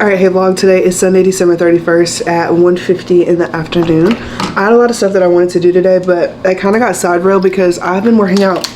Alright, hey vlog, today is Sunday, December 31st at 1:50 in the afternoon. I had a lot of stuff that I wanted to do today, but I kind of got side railed because I've been working out.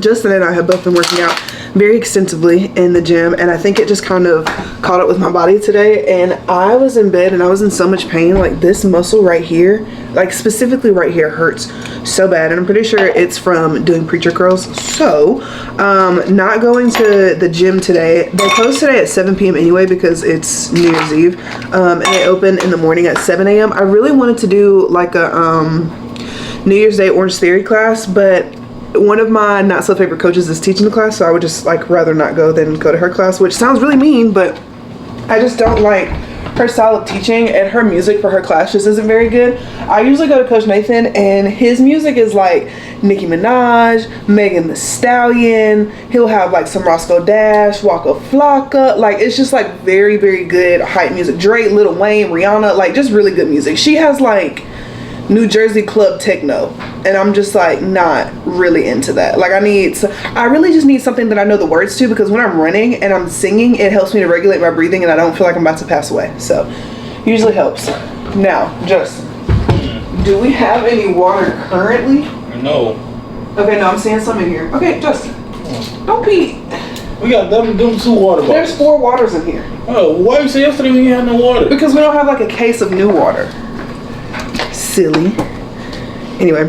Justin and I have both been working out very extensively in the gym, and I think it just kind of caught up with my body today. And I was in bed and I was in so much pain. Like this muscle right here, like specifically right here, hurts so bad, and I'm pretty sure it's from doing preacher curls. So not going to the gym today. They close today at 7 p.m. anyway because it's New Year's Eve, and they open in the morning at 7 a.m. I really wanted to do like a New Year's Day Orange Theory class, but one of my not so favorite coaches is teaching the class, so I would just like rather not go than go to her class, which sounds really mean, but I just don't like her style of teaching, and her music for her class just isn't very good. I usually go to Coach Nathan, and his music is like Nicki Minaj, Megan Thee Stallion. He'll have like some Roscoe Dash, Waka Flocka. Like it's just like very, very good hype music. Drake, Lil Wayne, Rihanna, like just really good music. She has like New Jersey club techno, and I'm just like not really into that. Like I really just need something that I know the words to, because when I'm running and I'm singing, it helps me to regulate my breathing and I don't feel like I'm about to pass away. So usually helps. Now, Justin, do we have any water currently? No. Okay, no, I'm seeing some in here. Okay, Justin, don't pee. We got them 2 water bottles. There's 4 waters in here. Oh, why you say yesterday we had no water? Because we don't have like a case of new water. Silly. Anyway,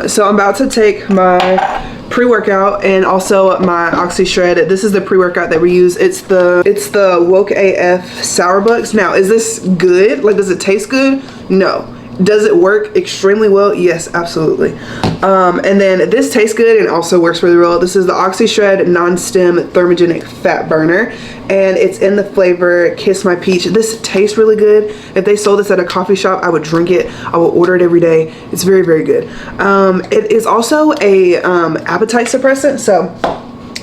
so I'm about to take my pre-workout and also my Oxy Shred. This is the pre-workout that we use. It's the Woke AF Sour Bucks. Now, is this good? Like, does it taste good? No. Does it work extremely well? Yes, absolutely. And then this tastes good and also works really well. This is the Oxy Shred Non-Stem Thermogenic Fat Burner, and it's in the flavor Kiss My Peach. This tastes really good. If they sold this at a coffee shop, I would drink it. I will order it every day. It's very, very good. It is also a appetite suppressant, so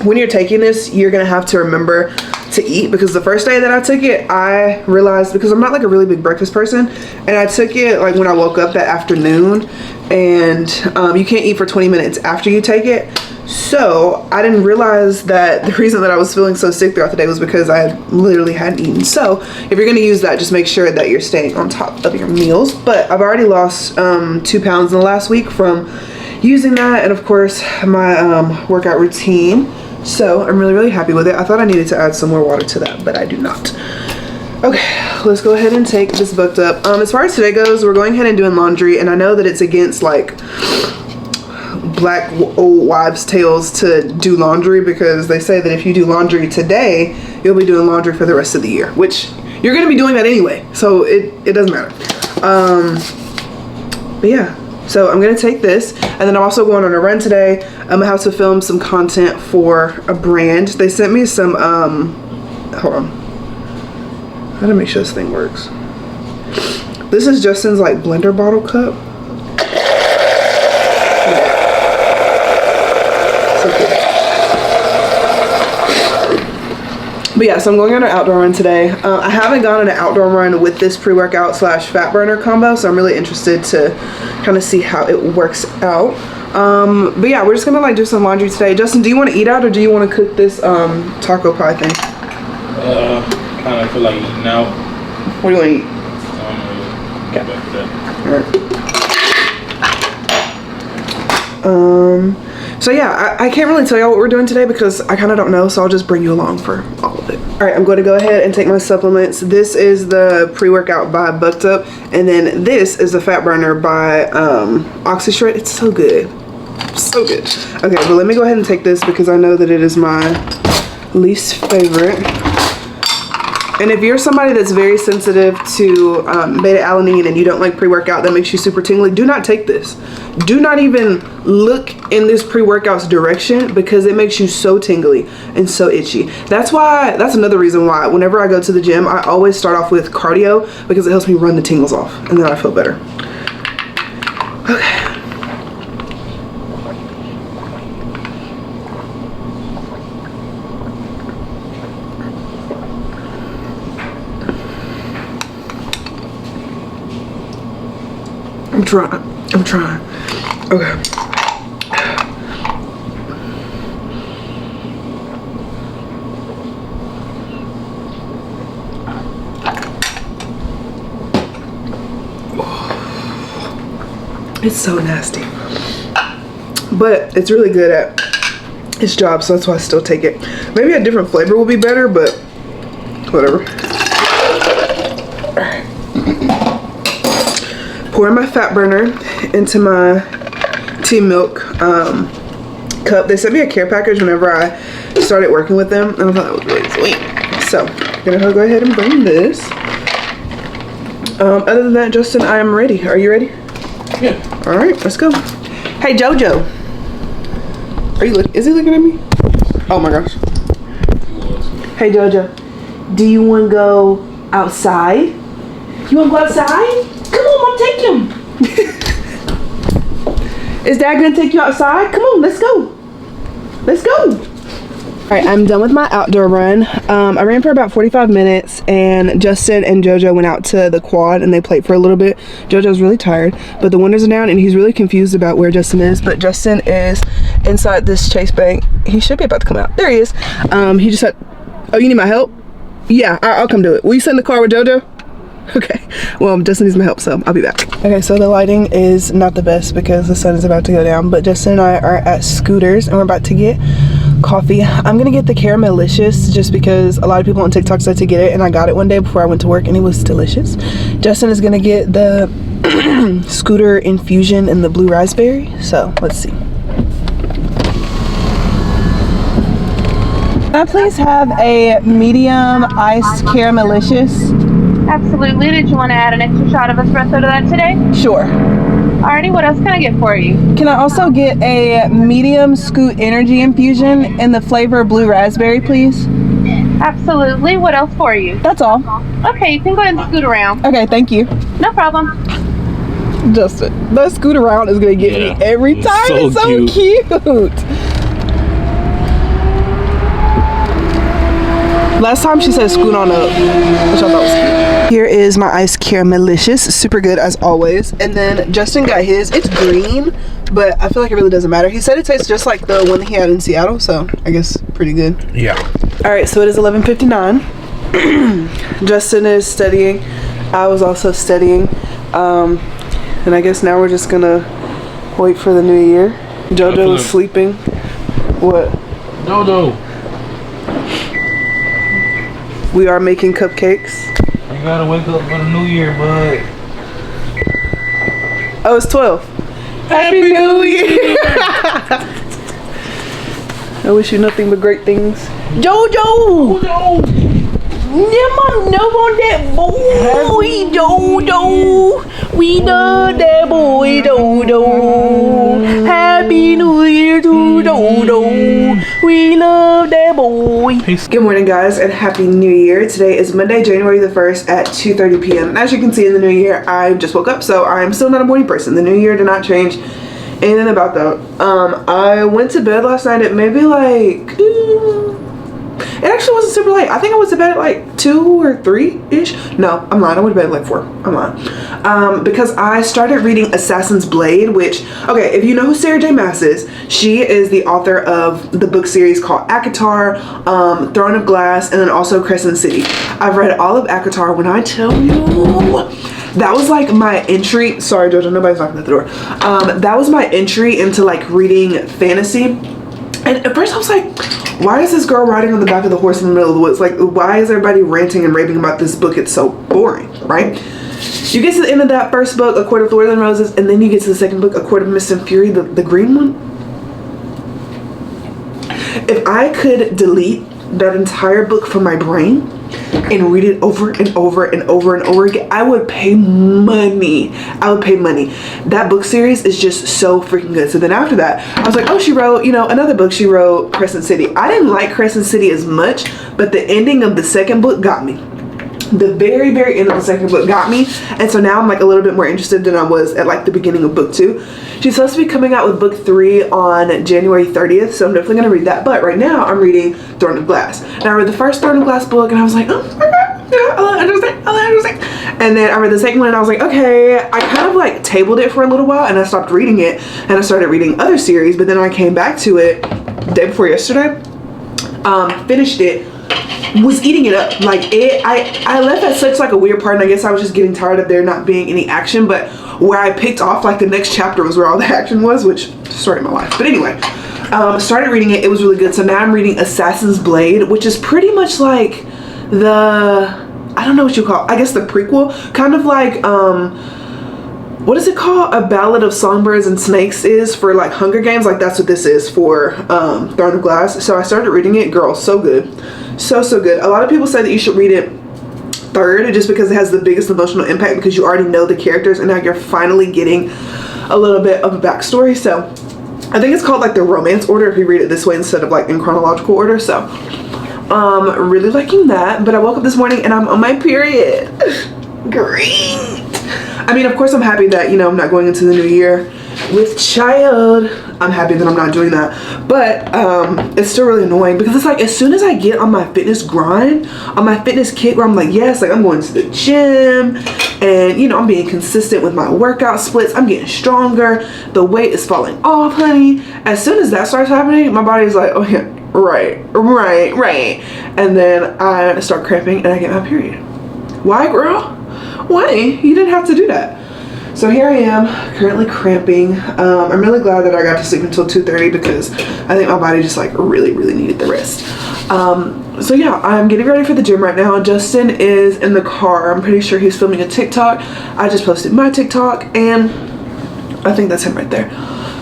when you're taking this, you're gonna have to remember to eat, because the first day that I took it, I realized, because I'm not like a really big breakfast person, and I took it like when I woke up that afternoon, and you can't eat for 20 minutes after you take it. So I didn't realize that the reason that I was feeling so sick throughout the day was because I literally hadn't eaten. So if you're gonna use that, just make sure that you're staying on top of your meals. But I've already lost 2 pounds in the last week from using that, and of course my workout routine. So I'm really, really happy with it. I thought I needed to add some more water to that, but I do not. Okay, let's go ahead and take this booked up. As far as today goes, we're going ahead and doing laundry, and I know that it's against like black old wives' tales to do laundry, because they say that if you do laundry today, you'll be doing laundry for the rest of the year, which you're gonna be doing that anyway, so it doesn't matter. But yeah. So I'm gonna take this, and then I'm also going on a run today. I'm gonna have to film some content for a brand. They sent me some, hold on. I gotta make sure this thing works. This is Justin's like blender bottle cup. So cool. But yeah, so I'm going on an outdoor run today. I haven't gone on an outdoor run with this pre-workout / fat burner combo, so I'm really interested to kind of see how it works out. But yeah, we're just gonna like do some laundry today. Justin, do you want to eat out, or do you want to cook this taco pie thing? Kind of feel like eating out. What do you want to eat? Okay. Alright. So yeah, I can't really tell y'all what we're doing today because I kind of don't know, so I'll just bring you along for all of it. Alright, I'm going to go ahead and take my supplements. This is the pre-workout by Bucked Up, and then this is the fat burner by Oxy Shred. It's so good. So good. Okay, but let me go ahead and take this because I know that it is my least favorite. And if you're somebody that's very sensitive to beta-alanine and you don't like pre-workout that makes you super tingly, do not take this. Do not even look in this pre-workout's direction, because it makes you so tingly and so itchy. That's another reason why whenever I go to the gym, I always start off with cardio, because it helps me run the tingles off, and then I feel better. Okay. I'm trying. Okay. It's so nasty. But it's really good at its job, so that's why I still take it. Maybe a different flavor will be better, but whatever. Alright. Pouring my fat burner into my tea milk cup. They sent me a care package whenever I started working with them, and I thought it was really sweet. So I'm gonna go ahead and bring this. Other than that, Justin, I am ready. Are you ready? Yeah. All right, let's go. Hey, JoJo. Are you is he looking at me? Oh my gosh. Hey, JoJo. Do you want to go outside? You want to go outside? Come on, Mom, take him. Is Dad gonna take you outside? Come on, let's go. Let's go. All right, I'm done with my outdoor run. I ran for about 45 minutes, and Justin and JoJo went out to the quad and they played for a little bit. JoJo's really tired, but the windows are down and he's really confused about where Justin is. But Justin is inside this Chase bank. He should be about to come out. There he is. He just said, oh, you need my help? Yeah, I'll come do it. Will you sit in the car with JoJo? Okay, well, Justin needs my help, so I'll be back. Okay, so the lighting is not the best because the sun is about to go down, but Justin and I are at Scooters and we're about to get coffee. I'm gonna get the Caramelicious just because a lot of people on TikTok said to get it, and I got it one day before I went to work and it was delicious. Justin is gonna get the Scooter Infusion and the Blue Raspberry, so let's see. Can I please have a medium iced Caramelicious? Absolutely. Did you want to add an extra shot of espresso to that today? Sure. Alrighty, what else can I get for you? Can I also get a medium Scoot Energy Infusion in the flavor Blue Raspberry, please? Absolutely. What else for you? That's all. Okay, you can go ahead and scoot around. Okay, thank you. No problem. Justin, that scoot around is gonna get me every time. It's so cute. Last time she said scoot on up, which I thought was cute. Here is my iced Caramelicious, super good as always. And then Justin got his. It's green, but I feel like it really doesn't matter. He said it tastes just like the one that he had in Seattle, so I guess pretty good. Yeah. All right, so it is 11:59. Justin is studying. I was also studying, and I guess now we're just gonna wait for the new year. JoJo is sleeping. What? JoJo. We are making cupcakes. You gotta wake up for the new year, bud. Oh, it's 12. Happy New Year! I wish you nothing but great things. JoJo! Never know on that boy, JoJo. We love that boy, JoJo. Happy New Year to JoJo. We love that boy. Good morning, guys, and Happy New Year. Today is Monday, January the 1st at 2:30 p.m. And as you can see in the new year, I just woke up, so I'm still not a morning person. The new year did not change anything about that. I went to bed last night at maybe like... it actually wasn't super late. I think I went to bed at like 2 or 3-ish. No, I'm lying. I went to bed at like 4. I'm lying. Because I started reading Assassin's Blade, which, okay, if you know who Sarah J. Maas is, she is the author of the book series called ACOTAR, Throne of Glass, and then also Crescent City. I've read all of ACOTAR. When I tell you, that was like my entry. Sorry, JoJo, nobody's knocking at the door. That was my entry into like reading fantasy. And at first I was like, why is this girl riding on the back of the horse in the middle of the woods? Like, why is everybody ranting and raving about this book? It's so boring, right? You get to the end of that first book, A Court of Thorns and Roses, and then you get to the second book, A Court of Mist and Fury, the green one. If I could delete that entire book from my brain and read it over and over and over and over again, I would pay money. I would pay money. That book series is just so freaking good. So then after that, I was like, oh, she wrote, you know, another book. She wrote Crescent City. I didn't like Crescent City as much, but the ending of the second book got me. The very, very end of the second book got me. And so now I'm like a little bit more interested than I was at like the beginning of book 2. She's supposed to be coming out with book 3 on January 30th. So I'm definitely going to read that. But right now I'm reading Throne of Glass. And I read the first Throne of Glass book and I was like, oh, okay, yeah, I understand. And then I read the second one and I was like, okay. I kind of like tabled it for a little while and I stopped reading it. And I started reading other series. But then I came back to it the day before yesterday. Finished it. was eating it up. Like I left at such like a weird part, and I guess I was just getting tired of there not being any action. But where I picked off, like the next chapter was where all the action was, which started my life. But anyway, started reading it. It was really good. So now I'm reading Assassin's Blade, which is pretty much like I don't know what you call it. I guess the prequel, kind of like what is it called? A Ballad of Songbirds and Snakes is for like Hunger Games. Like that's what this is for Throne of Glass. So I started reading it. Girl, so good. So good. A lot of people say that you should read it third just because it has the biggest emotional impact, because you already know the characters and now you're finally getting a little bit of a backstory. So I think it's called like the romance order if you read it this way instead of like in chronological order. So really liking that. But I woke up this morning and I'm on my period. Great. I mean, of course I'm happy that, you know, I'm not going into the new year with child. I'm happy that I'm not doing that. But it's still really annoying because it's like as soon as I get on my fitness grind, on my fitness kick where I'm like, yes, like I'm going to the gym and, you know, I'm being consistent with my workout splits. I'm getting stronger. The weight is falling off, honey. As soon as that starts happening, my body's like, oh yeah, right. And then I start cramping and I get my period. Why, girl? Why? You didn't have to do that. So here I am, currently cramping. I'm really glad that I got to sleep until 2:30 because I think my body just like really needed the rest. So yeah, I'm getting ready for the gym right now. Justin is in the car. I'm pretty sure he's filming a TikTok. I just posted my TikTok and I think that's him right there.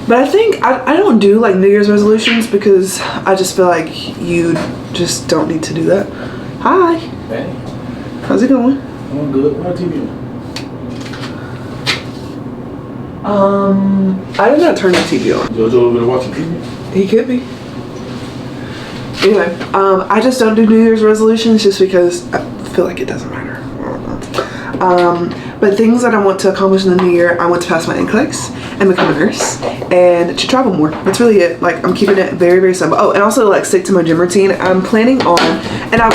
But I think I don't do like New Year's resolutions because I just feel like you just don't need to do that. Hi. Hey, How's it going? I'm good. What TV on? I did not turn the TV on. JoJo over there watching TV? He could be. Anyway, I just don't do New Year's resolutions just because I feel like it doesn't matter. But things that I want to accomplish in the new year, I want to pass my NCLEX and become a nurse and to travel more. That's really it. Like I'm keeping it very simple. Oh, and also like stick to my gym routine. I'm planning on, and I'm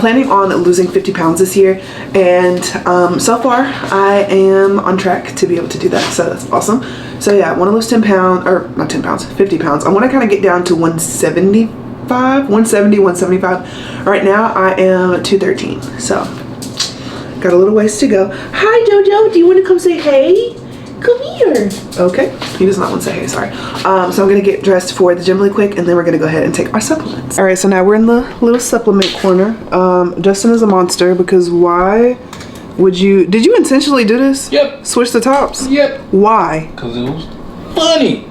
planning on losing 50 pounds this year, and so far I am on track to be able to do that, so that's awesome. So yeah, I want to lose 10 pounds, or not 10 pounds, 50 pounds. I want to kind of get down to 175. Right now I am 213, so got a little ways to go. Hi JoJo, do you want to come say hey? Come here. Okay, he does not want to say hey, sorry. So I'm gonna get dressed for the gym really quick and then we're gonna go ahead and take our supplements. All right, so now we're in the little supplement corner. Justin is a monster because why would you, did you intentionally do this? Yep. Switch the tops? Yep. Why? Because it was funny.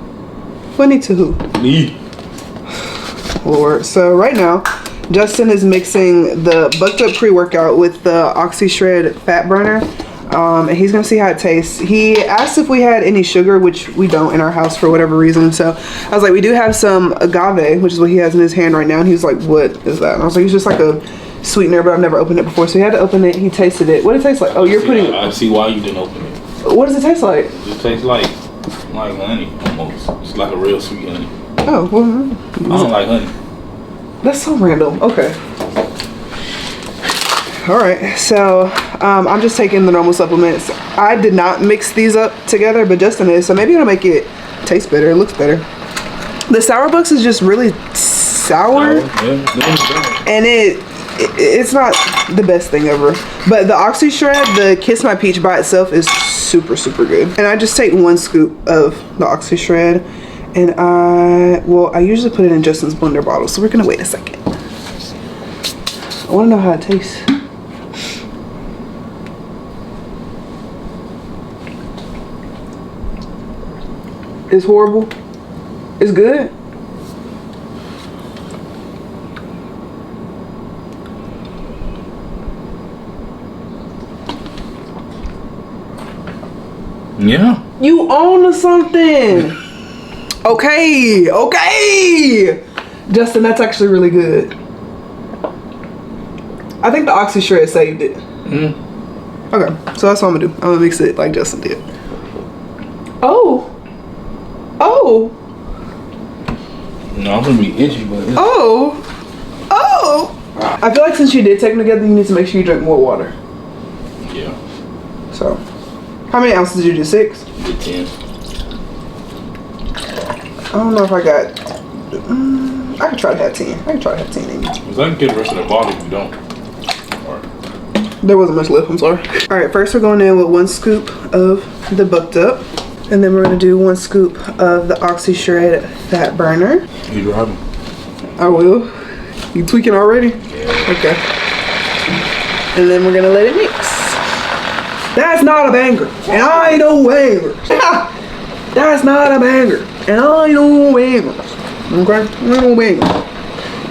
Funny to who? Me. Lord. So right now, Justin is mixing the bucked up pre-workout with the Oxy Shred Fat Burner. And he's gonna see how it tastes. He asked if we had any sugar, which we don't in our house for whatever reason. So I was like, we do have some agave, which is what he has in his hand right now. And he was like, what is that? And I was like, it's just like a sweetener, but I've never opened it before. So he had to open it. He tasted it. What did it taste like? Oh, you're putting. I see why you didn't open it. What does it taste like? It tastes like honey almost. It's like a real sweet honey. Oh, well, I don't like honey. That's so random. Okay. All right, so I'm just taking the normal supplements. I did not mix these up together, but Justin is, so maybe it'll make it taste better. It looks better. The Sour Bucks is just really sour, and it's not the best thing ever. But the Oxy Shred, the Kiss My Peach by itself is super good. And I just take 1 scoop of the Oxy Shred, and I usually put it in Justin's blender bottle. So we're gonna wait a second. I want to know how it tastes. It's horrible. It's good. Yeah. You own something. Okay. Justin, that's actually really good. I think the Oxy Shred saved it. Okay, so that's what I'm gonna do. I'm gonna mix it like Justin did. Oh. No, I'm gonna be itchy, but Oh. I feel like since you did take them together, you need to make sure you drink more water. yeah. So, how many ounces did you do? 6? Did 10. I don't know if I got. I could try to have 10. I could try to have 10 in me. Because I can get the rest of the bottle if you don't. There wasn't much left, I'm sorry. All right, first we're going in with 1 scoop of the Bucked Up. And then we're gonna do 1 scoop of the Oxy Shred Fat Burner. You driving? I will. You tweaking already? Yeah. Okay. And then we're gonna let it mix. That's not a banger, and I ain't no bangers. That's not a banger, and I ain't no bangers. Okay? I ain't no bangers.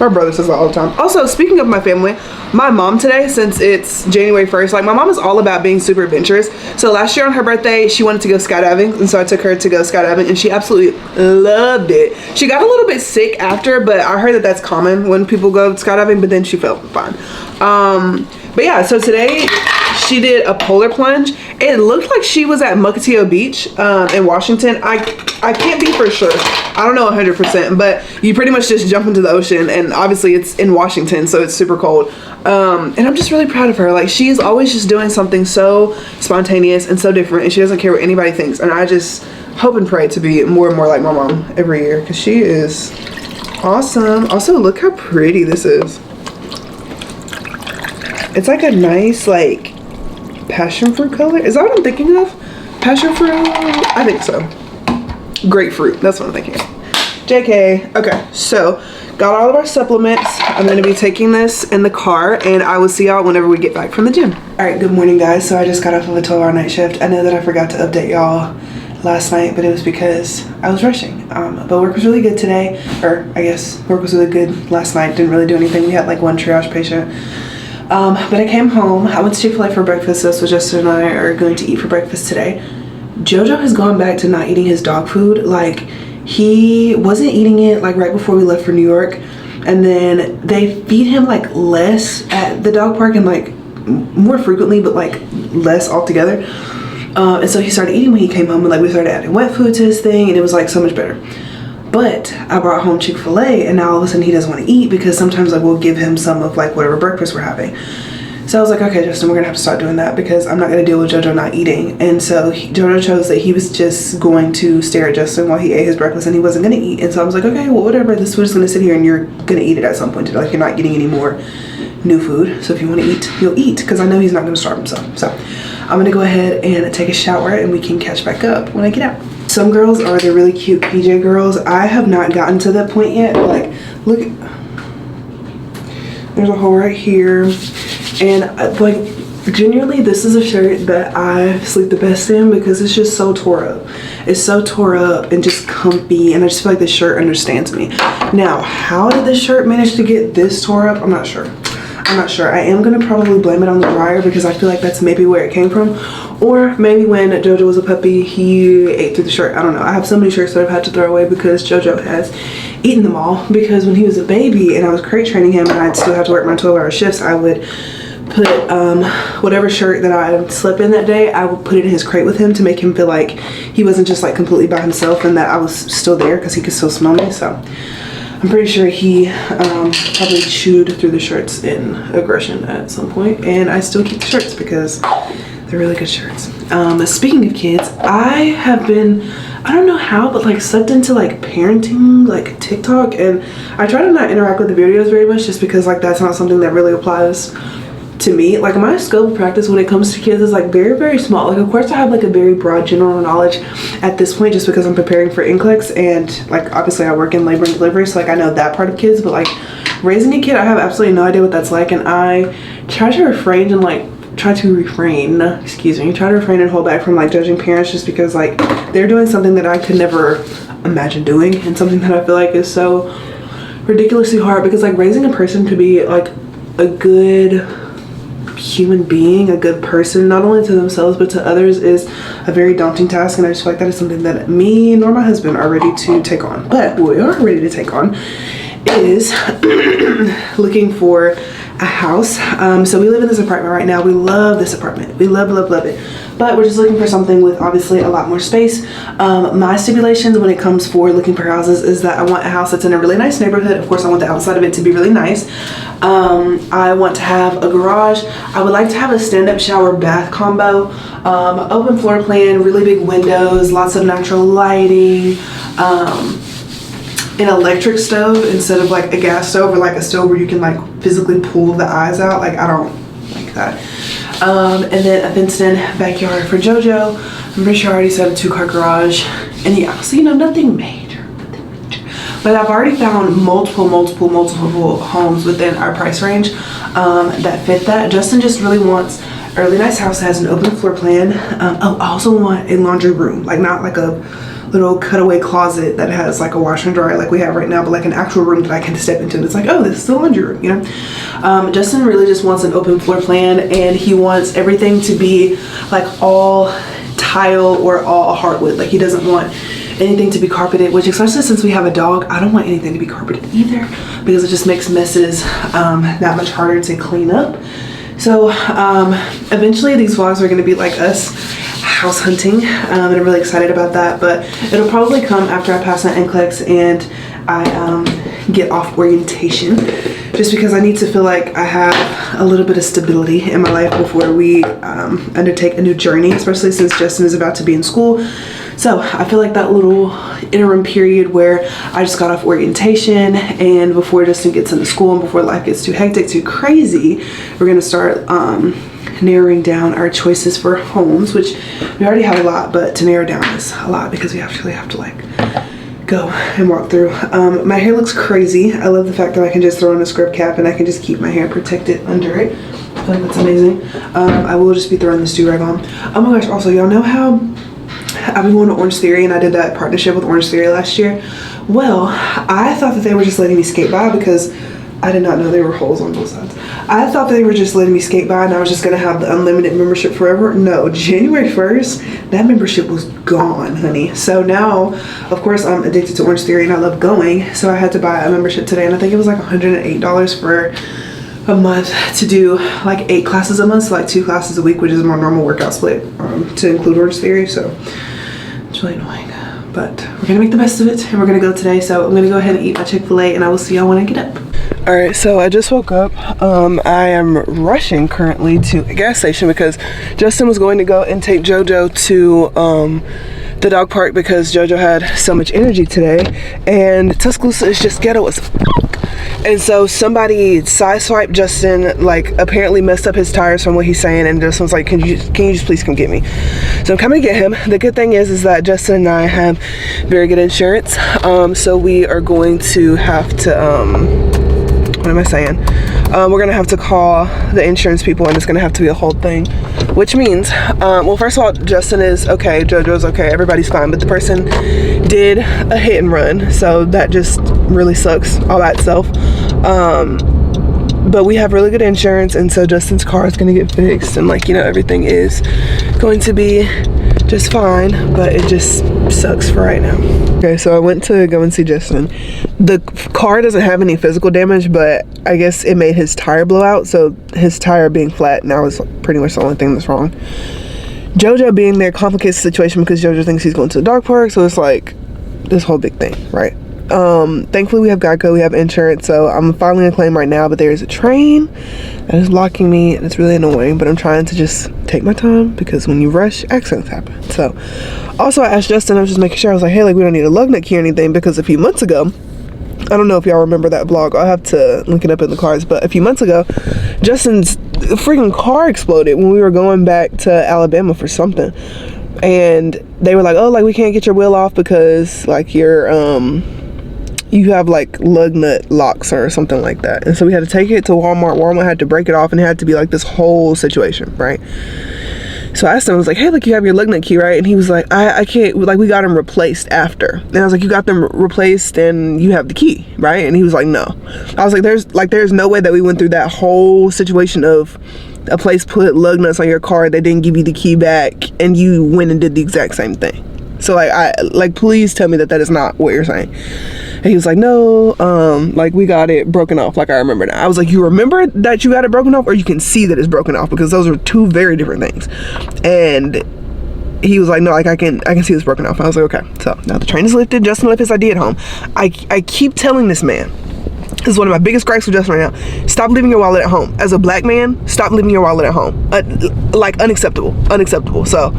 My brother says that all the time. Also, speaking of my family, my mom today, since it's January 1st, like my mom is all about being super adventurous. So last year on her birthday, she wanted to go skydiving, and so I took her to go skydiving, and she absolutely loved it. She got a little bit sick after, but I heard that that's common when people go skydiving, but then she felt fine. But yeah, so today she did a polar plunge. It looked like she was at Mukilteo Beach in Washington. I can't be for sure. I don't know 100%, but you pretty much just jump into the ocean, and obviously it's in Washington, so it's super cold. And I'm just really proud of her. Like, she's always just doing something so spontaneous and so different, and she doesn't care what anybody thinks. And I just hope and pray to be more and more like my mom every year, because she is awesome. Also, look how pretty this is. It's like a nice, like, passion fruit color. Is that what I'm thinking of? Passion fruit? I think so. Grapefruit. That's what I'm thinking of. JK. Okay, so got all of our supplements. I'm going to be taking this in the car, and I will see y'all whenever we get back from the gym. All right, good morning, guys. So I just got off of a 12-hour night shift. I know that I forgot to update y'all last night, but it was because I was rushing. But work was really good today, or I guess work was really good last night. Didn't really do anything. We had like 1 triage patient. But I came home. I went to Chick-fil-A for breakfast. So Justin and I are going to eat for breakfast today. JoJo has gone back to not eating his dog food. Like, he wasn't eating it like right before we left for New York, and then they feed him like less at the dog park and like more frequently, but like less altogether. And so he started eating when he came home, and like we started adding wet food to his thing, and it was like so much better. But I brought home Chick-fil-A, and now all of a sudden he doesn't want to eat, because sometimes like we'll give him some of like whatever breakfast we're having. So I was like, okay, Justin, we're gonna have to start doing that, because I'm not gonna deal with JoJo not eating. And so JoJo chose that he was just going to stare at Justin while he ate his breakfast, and he wasn't gonna eat. And so I was like, okay, well, whatever, this food is gonna sit here, and you're gonna eat it at some point today. Like, you're not getting any more new food. So if you want to eat, you'll eat, because I know he's not gonna starve himself. So I'm gonna go ahead and take a shower, and we can catch back up when I get out. Some girls are the really cute PJ girls. I have not gotten to that point yet. Like, look, there's a hole right here. And like, genuinely, this is a shirt that I sleep the best in, because it's just so tore up. It's so tore up and just comfy, and I just feel like this shirt understands me. Now, how did this shirt manage to get this tore up? I'm not sure. I'm not sure. I am gonna probably blame it on the dryer, because I feel like that's maybe where it came from. Or maybe when JoJo was a puppy, he ate through the shirt. I don't know. I have so many shirts that I've had to throw away because JoJo has eaten them all. Because when he was a baby and I was crate training him, and I'd still have to work my 12-hour shifts, I would put whatever shirt that I slept in that day, I would put it in his crate with him to make him feel like he wasn't just like completely by himself, and that I was still there, because he could still smell me. So I'm pretty sure he probably chewed through the shirts in aggression at some point, and I still keep the shirts because they're really good shirts. Speaking of kids, I have been, I don't know how, but like sucked into like parenting, like TikTok, and I try to not interact with the videos very much, just because like that's not something that really applies to me. Like, my scope of practice when it comes to kids is like very, very small. Like, of course I have like a very broad general knowledge at this point, just because I'm preparing for NCLEX, and like obviously I work in labor and delivery, so like I know that part of kids. But like raising a kid, I have absolutely no idea what that's like, and I try to refrain and hold back from like judging parents, just because like they're doing something that I could never imagine doing, and something that I feel like is so ridiculously hard, because like raising a person to be like a good human being, a good person, not only to themselves but to others, is a very daunting task, and I just feel like that is something that me nor my husband are ready to take on. But what we are ready to take on is looking for a house. So we live in this apartment right now. We love this apartment. We love it. But we're just looking for something with obviously a lot more space. My stipulations when it comes for looking for houses is that I want a house that's in a really nice neighborhood. Of course, I want the outside of it to be really nice. I want to have a garage. I would like to have a stand-up shower bath combo. Open floor plan, really big windows, lots of natural lighting. an electric stove instead of like a gas stove, or like a stove where you can like physically pull the eyes out. Like I don't like that. And then a fenced-in backyard for JoJo. I'm pretty sure I already said a 2-car garage. And yeah, so you know, nothing major. But I've already found multiple homes within our price range that fit that. Justin just really wants a really nice house that has an open floor plan. Oh, I also want a laundry room, like not like a little cutaway closet that has like a washer and dryer like we have right now, but like an actual room that I can step into and it's like, oh, this is the laundry room, you know. Justin really just wants an open floor plan, and he wants everything to be like all tile or all hardwood. Like he doesn't want anything to be carpeted, which especially since we have a dog, I don't want anything to be carpeted either, because it just makes messes that much harder to clean up. So eventually these vlogs are going to be like us house hunting, and I'm really excited about that, but it'll probably come after I pass my NCLEX and I get off orientation, just because I need to feel like I have a little bit of stability in my life before we undertake a new journey, especially since Justin is about to be in school. So I feel like that little interim period where I just got off orientation and before Justin gets into school and before life gets too hectic, too crazy, we're gonna start narrowing down our choices for homes, which we already have a lot, but to narrow down is a lot because we actually have to like go and walk through. My hair looks crazy. I love the fact that I can just throw on a scrub cap and I can just keep my hair protected under it. I feel like that's amazing. I will just be throwing this do-rag on. Oh my gosh, also y'all know how I've been going to Orange Theory, and I did that partnership with Orange Theory last year. Well, I thought that they were just letting me skate by because I did not know there were holes on both sides. I thought they were just letting me skate by and I was just gonna have the unlimited membership forever. No, January 1st, that membership was gone, honey. So now, of course, I'm addicted to Orange Theory and I love going. So I had to buy a membership today, and I think it was like $108 for a month to do like 8 classes a month, so like 2 classes a week, which is a more normal workout split to include Orange Theory. So it's really annoying, but we're gonna make the best of it and we're gonna go today. So I'm gonna go ahead and eat my Chick-fil-A and I will see y'all when I get up. All right, so I just woke up. I am rushing currently to a gas station because Justin was going to go and take JoJo to the dog park because JoJo had so much energy today, and Tuscaloosa is just ghetto as fuck. And so somebody sideswiped Justin, like apparently messed up his tires from what he's saying, and Justin was like, can you just please come get me? So I'm coming to get him. The good thing is that Justin and I have very good insurance, so we are going to have to what am I saying? We're gonna have to call the insurance people, and it's gonna have to be a whole thing, which means well, first of all, Justin is okay, JoJo's okay, everybody's fine, but the person did a hit and run, so that just really sucks all by itself. But we have really good insurance, and so Justin's car is gonna get fixed, and like, you know, everything is going to be just fine, but it just sucks for right now. Okay, so I went to go and see Justin. The car doesn't have any physical damage, but I guess it made his tire blow out, so his tire being flat now is pretty much the only thing that's wrong. JoJo being there complicates the situation because JoJo thinks he's going to the dog park, so it's like this whole big thing, right? Thankfully we have Geico, we have insurance, so I'm filing a claim right now, but there's a train that is blocking me and it's really annoying, but I'm trying to just take my time because when you rush, accidents happen. So also I asked Justin, I was just making sure, I was like, hey, like we don't need a lug nut key or anything, because a few months ago, I don't know if y'all remember that vlog, I'll have to link it up in the cards, but a few months ago, Justin's freaking car exploded when we were going back to Alabama for something, and they were like, oh, like we can't get your wheel off because like you're you have like lug nut locks or something like that. And so we had to take it to Walmart. Walmart had to break it off, and it had to be like this whole situation, right? So I asked him, I was like, hey, like you have your lug nut key, right? And he was like, I can't, like we got them replaced after. And I was like, you got them replaced and you have the key, right? And he was like, no. I was like, there's no way that we went through that whole situation of a place put lug nuts on your car, they didn't give you the key back, and you went and did the exact same thing. So like please tell me that that is not what you're saying. And he was like, no, like we got it broken off, like I remember now. I was like, you remember that you got it broken off, or you can see that it's broken off? Because those are two very different things. And he was like, no, like I can see it's broken off. I was like, okay. So now the train is lifted. Justin left his ID at home. I keep telling this man, this is one of my biggest gripes with Justin right now, stop leaving your wallet at home. As a black man, stop leaving your wallet at home. Like unacceptable. So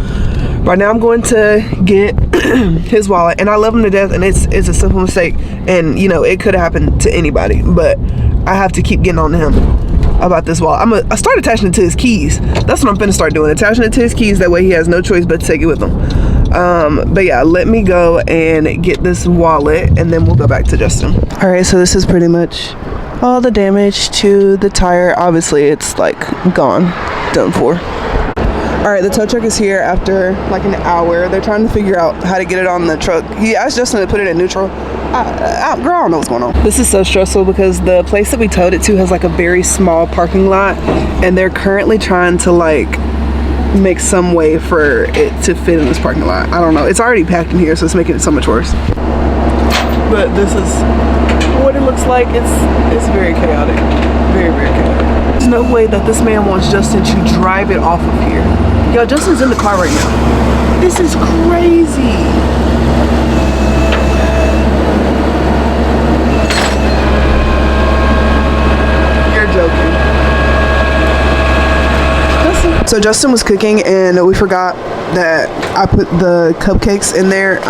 right now I'm going to get his wallet, and I love him to death, and it's a simple mistake, and you know, it could have happened to anybody, but I have to keep getting on to him about this wallet. I start attaching it to his keys. That's what I'm finna start doing, attaching it to his keys. That way he has no choice but to take it with him. But yeah, let me go and get this wallet, and then we'll go back to Justin. All right, so this is pretty much all the damage to the tire. Obviously it's like gone, done for. All right, the tow truck is here after like an hour. They're trying to figure out how to get it on the truck. He asked Justin to put it in neutral. Girl, I don't know what's going on. This is so stressful because the place that we towed it to has like a very small parking lot, and they're currently trying to like make some way for it to fit in this parking lot. I don't know. It's already packed in here, so it's making it so much worse. But this is what it looks like. It's very chaotic. Very, very chaotic. There's no way that this man wants Justin to drive it off of here. Yo, Justin's in the car right now. This is crazy. You're joking. So Justin was cooking, and we forgot that I put the cupcakes in there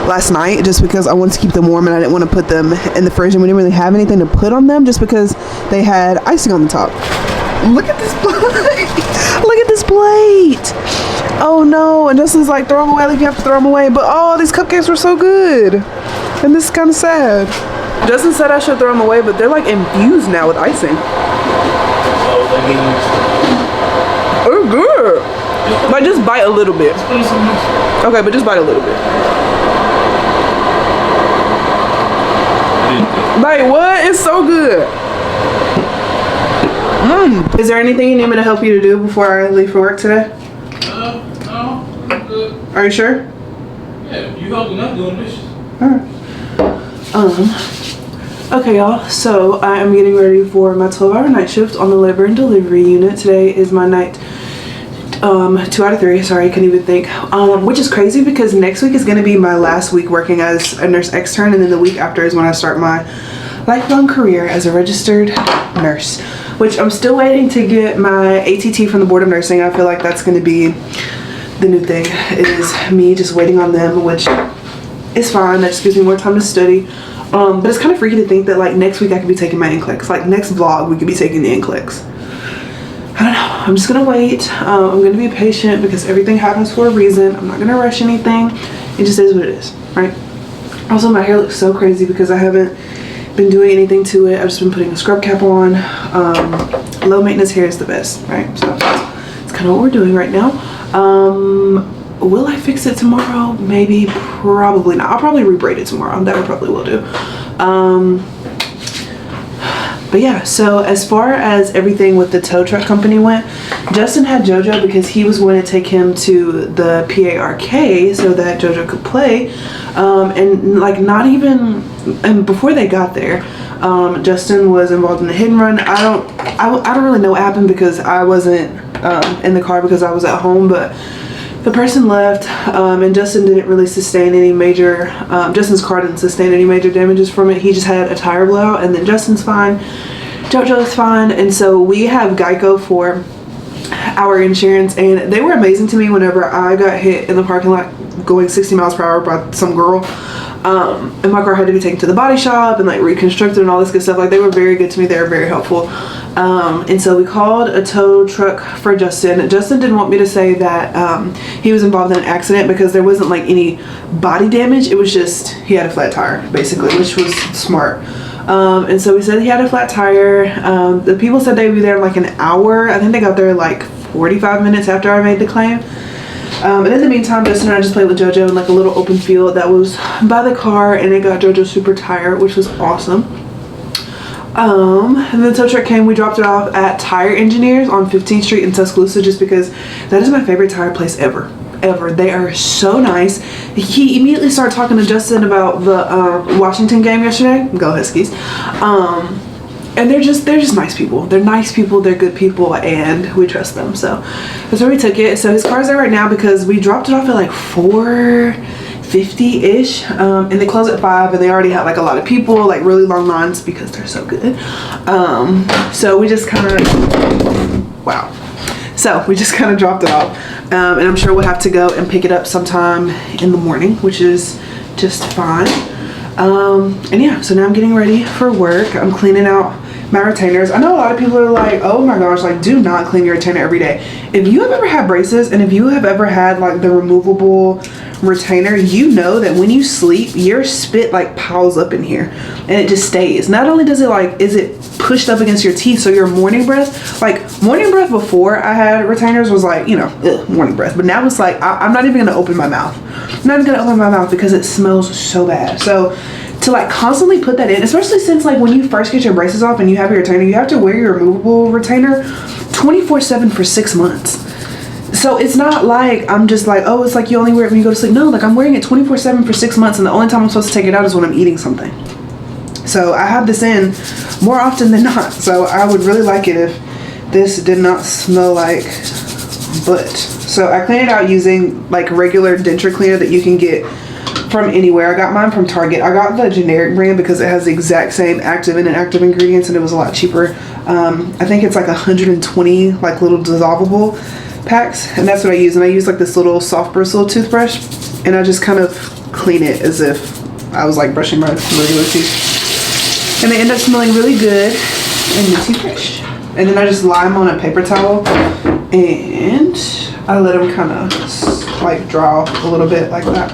last night just because I wanted to keep them warm, and I didn't want to put them in the fridge, and we didn't really have anything to put on them just because they had icing on the top. Look at this plate. Look at this plate. Oh no. And Justin's like, throw them away, like you have to throw them away. But oh, these cupcakes were so good, and this is kind of sad. Justin said I should throw them away, but they're like infused now with icing. Oh, good. Like, just bite a little bit. Okay, but just bite a little bit. Like, what? It's so good. Is there anything you need me to help you to do before I leave for work today? No, I'm good. Are you sure? Yeah, you helping us doing dishes. Alright. Okay, y'all. So I am getting ready for my 12-hour night shift on the labor and delivery unit. Today is my night 2 out of 3. Sorry, I couldn't even think. Which is crazy because next week is going to be my last week working as a nurse extern, and then the week after is when I start my lifelong career as a registered nurse, which I'm still waiting to get my ATT from the Board of Nursing. I feel like that's going to be the new thing, is me just waiting on them, which is fine. That just gives me more time to study. But it's kind of freaky to think that like next week I could be taking my NCLEX. Like next vlog we could be taking the NCLEX. I don't know. I'm just gonna wait. I'm gonna be patient because everything happens for a reason. I'm not gonna rush anything. It just is what it is, right? Also, my hair looks so crazy because I haven't been doing anything to it. I've just been putting a scrub cap on. Low maintenance hair is the best, right? So it's kind of what we're doing right now. Will I fix it tomorrow? Maybe, probably not. I'll probably rebraid it tomorrow. That I probably will do. But yeah, so as far as everything with the tow truck company went, Justin had JoJo because he was going to take him to the PARK so that JoJo could play. And like not even, and before they got there, Justin was involved in the hit and run. I don't really know what happened because I wasn't in the car because I was at home, but the person left, and Justin didn't really sustain any major, Justin's car didn't sustain any major damages from it. He just had a tire blowout, and then Justin's fine, JoJo's fine, and so we have Geico for our insurance, and they were amazing to me whenever I got hit in the parking lot going 60 miles per hour by some girl. And my car had to be taken to the body shop and like reconstructed and all this good stuff. Like they were very good to me. They were very helpful. And so we called a tow truck for Justin. Justin didn't want me to say that he was involved in an accident because there wasn't like any body damage. It was just he had a flat tire basically, which was smart. And so we said he had a flat tire. The people said they'd be there in like an hour. I think they got there like 45 minutes after I made the claim. And in the meantime, Justin and I just played with JoJo in like a little open field that was by the car, and it got JoJo super tired, which was awesome. And then the tow truck came. We dropped it off at Tire Engineers on 15th Street in Tuscaloosa just because that is my favorite tire place ever. They are so nice. He immediately started talking to Justin about the Washington game yesterday. Go Huskies. And they're just nice people. They're nice people, they're good people, and we trust them. So that's where we took it. So his car's there right now because we dropped it off at like 4:50-ish. And they close at 5, and they already had like a lot of people, like really long lines because they're so good. So we just kind of, wow. So we just kind of dropped it off. And I'm sure we'll have to go and pick it up sometime in the morning, which is just fine. And yeah, so now I'm getting ready for work. I'm cleaning out my retainers. I know a lot of people are like, oh my gosh, like do not clean your retainer every day. If you have ever had braces and if you have ever had like the removable retainer, you know that when you sleep, your spit like piles up in here and it just stays. Not only does it like, is it pushed up against your teeth, so your morning breath, like morning breath before I had retainers was like, you know, ugh, morning breath. But now it's like, I'm not even gonna open my mouth. I'm not even gonna open my mouth because it smells so bad. So to like constantly put that in, especially since like when you first get your braces off and you have your retainer, you have to wear your removable retainer 24/7 for 6 months. So it's not like I'm just like, oh, it's like you only wear it when you go to sleep. No, like I'm wearing it 24/7 for 6 months, and the only time I'm supposed to take it out is when I'm eating something. So I have this in more often than not. So I would really like it if this did not smell like butt. So I clean it out using like regular denture cleaner that you can get from anywhere. I got mine from Target. I got the generic brand because it has the exact same active and inactive ingredients, and it was a lot cheaper. I think it's like 120 like little dissolvable packs, and that's what I use. And I use like this little soft bristle toothbrush, and I just kind of clean it as if I was like brushing my regular teeth, and they end up smelling really good and minty fresh. And then I just lie them on a paper towel and I let them kind of like dry off a little bit like that.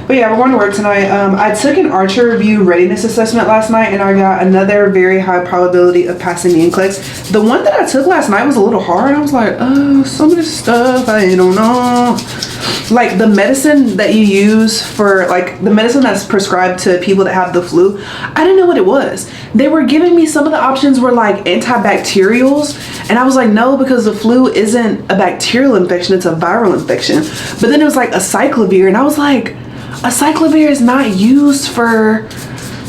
But yeah, we're going to work tonight. I took an Archer Review readiness assessment last night, and I got another very high probability of passing the NCLEX. The one that I took last night was a little hard. I was like, oh, some of this stuff, I don't know. Like the medicine that you use for, like the medicine that's prescribed to people that have the flu, I didn't know what it was. They were giving me, some of the options were like antibacterials, and I was like, no, because the flu isn't a bacterial infection, it's a viral infection. But then it was like acyclovir, and I was like, acyclovir is not used for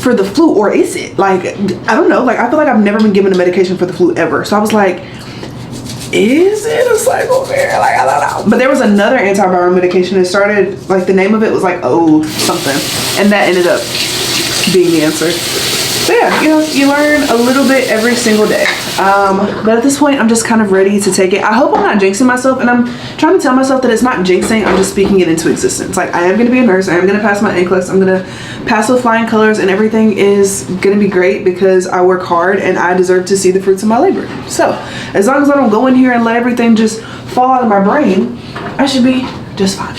the flu, or is it? Like, I don't know. Like, I feel like I've never been given a medication for the flu ever. So I was like, is it acyclovir? Like, I don't know. But there was another antiviral medication. It started, like, the name of it was like, oh, something. And that ended up being the answer. So yeah, you know, you learn a little bit every single day. But at this point, I'm just kind of ready to take it. I hope I'm not jinxing myself, and I'm trying to tell myself that it's not jinxing, I'm just speaking it into existence. Like, I am gonna be a nurse, I am gonna pass my NCLEX, I'm gonna pass with flying colors, and everything is gonna be great because I work hard and I deserve to see the fruits of my labor. So, as long as I don't go in here and let everything just fall out of my brain, I should be just fine.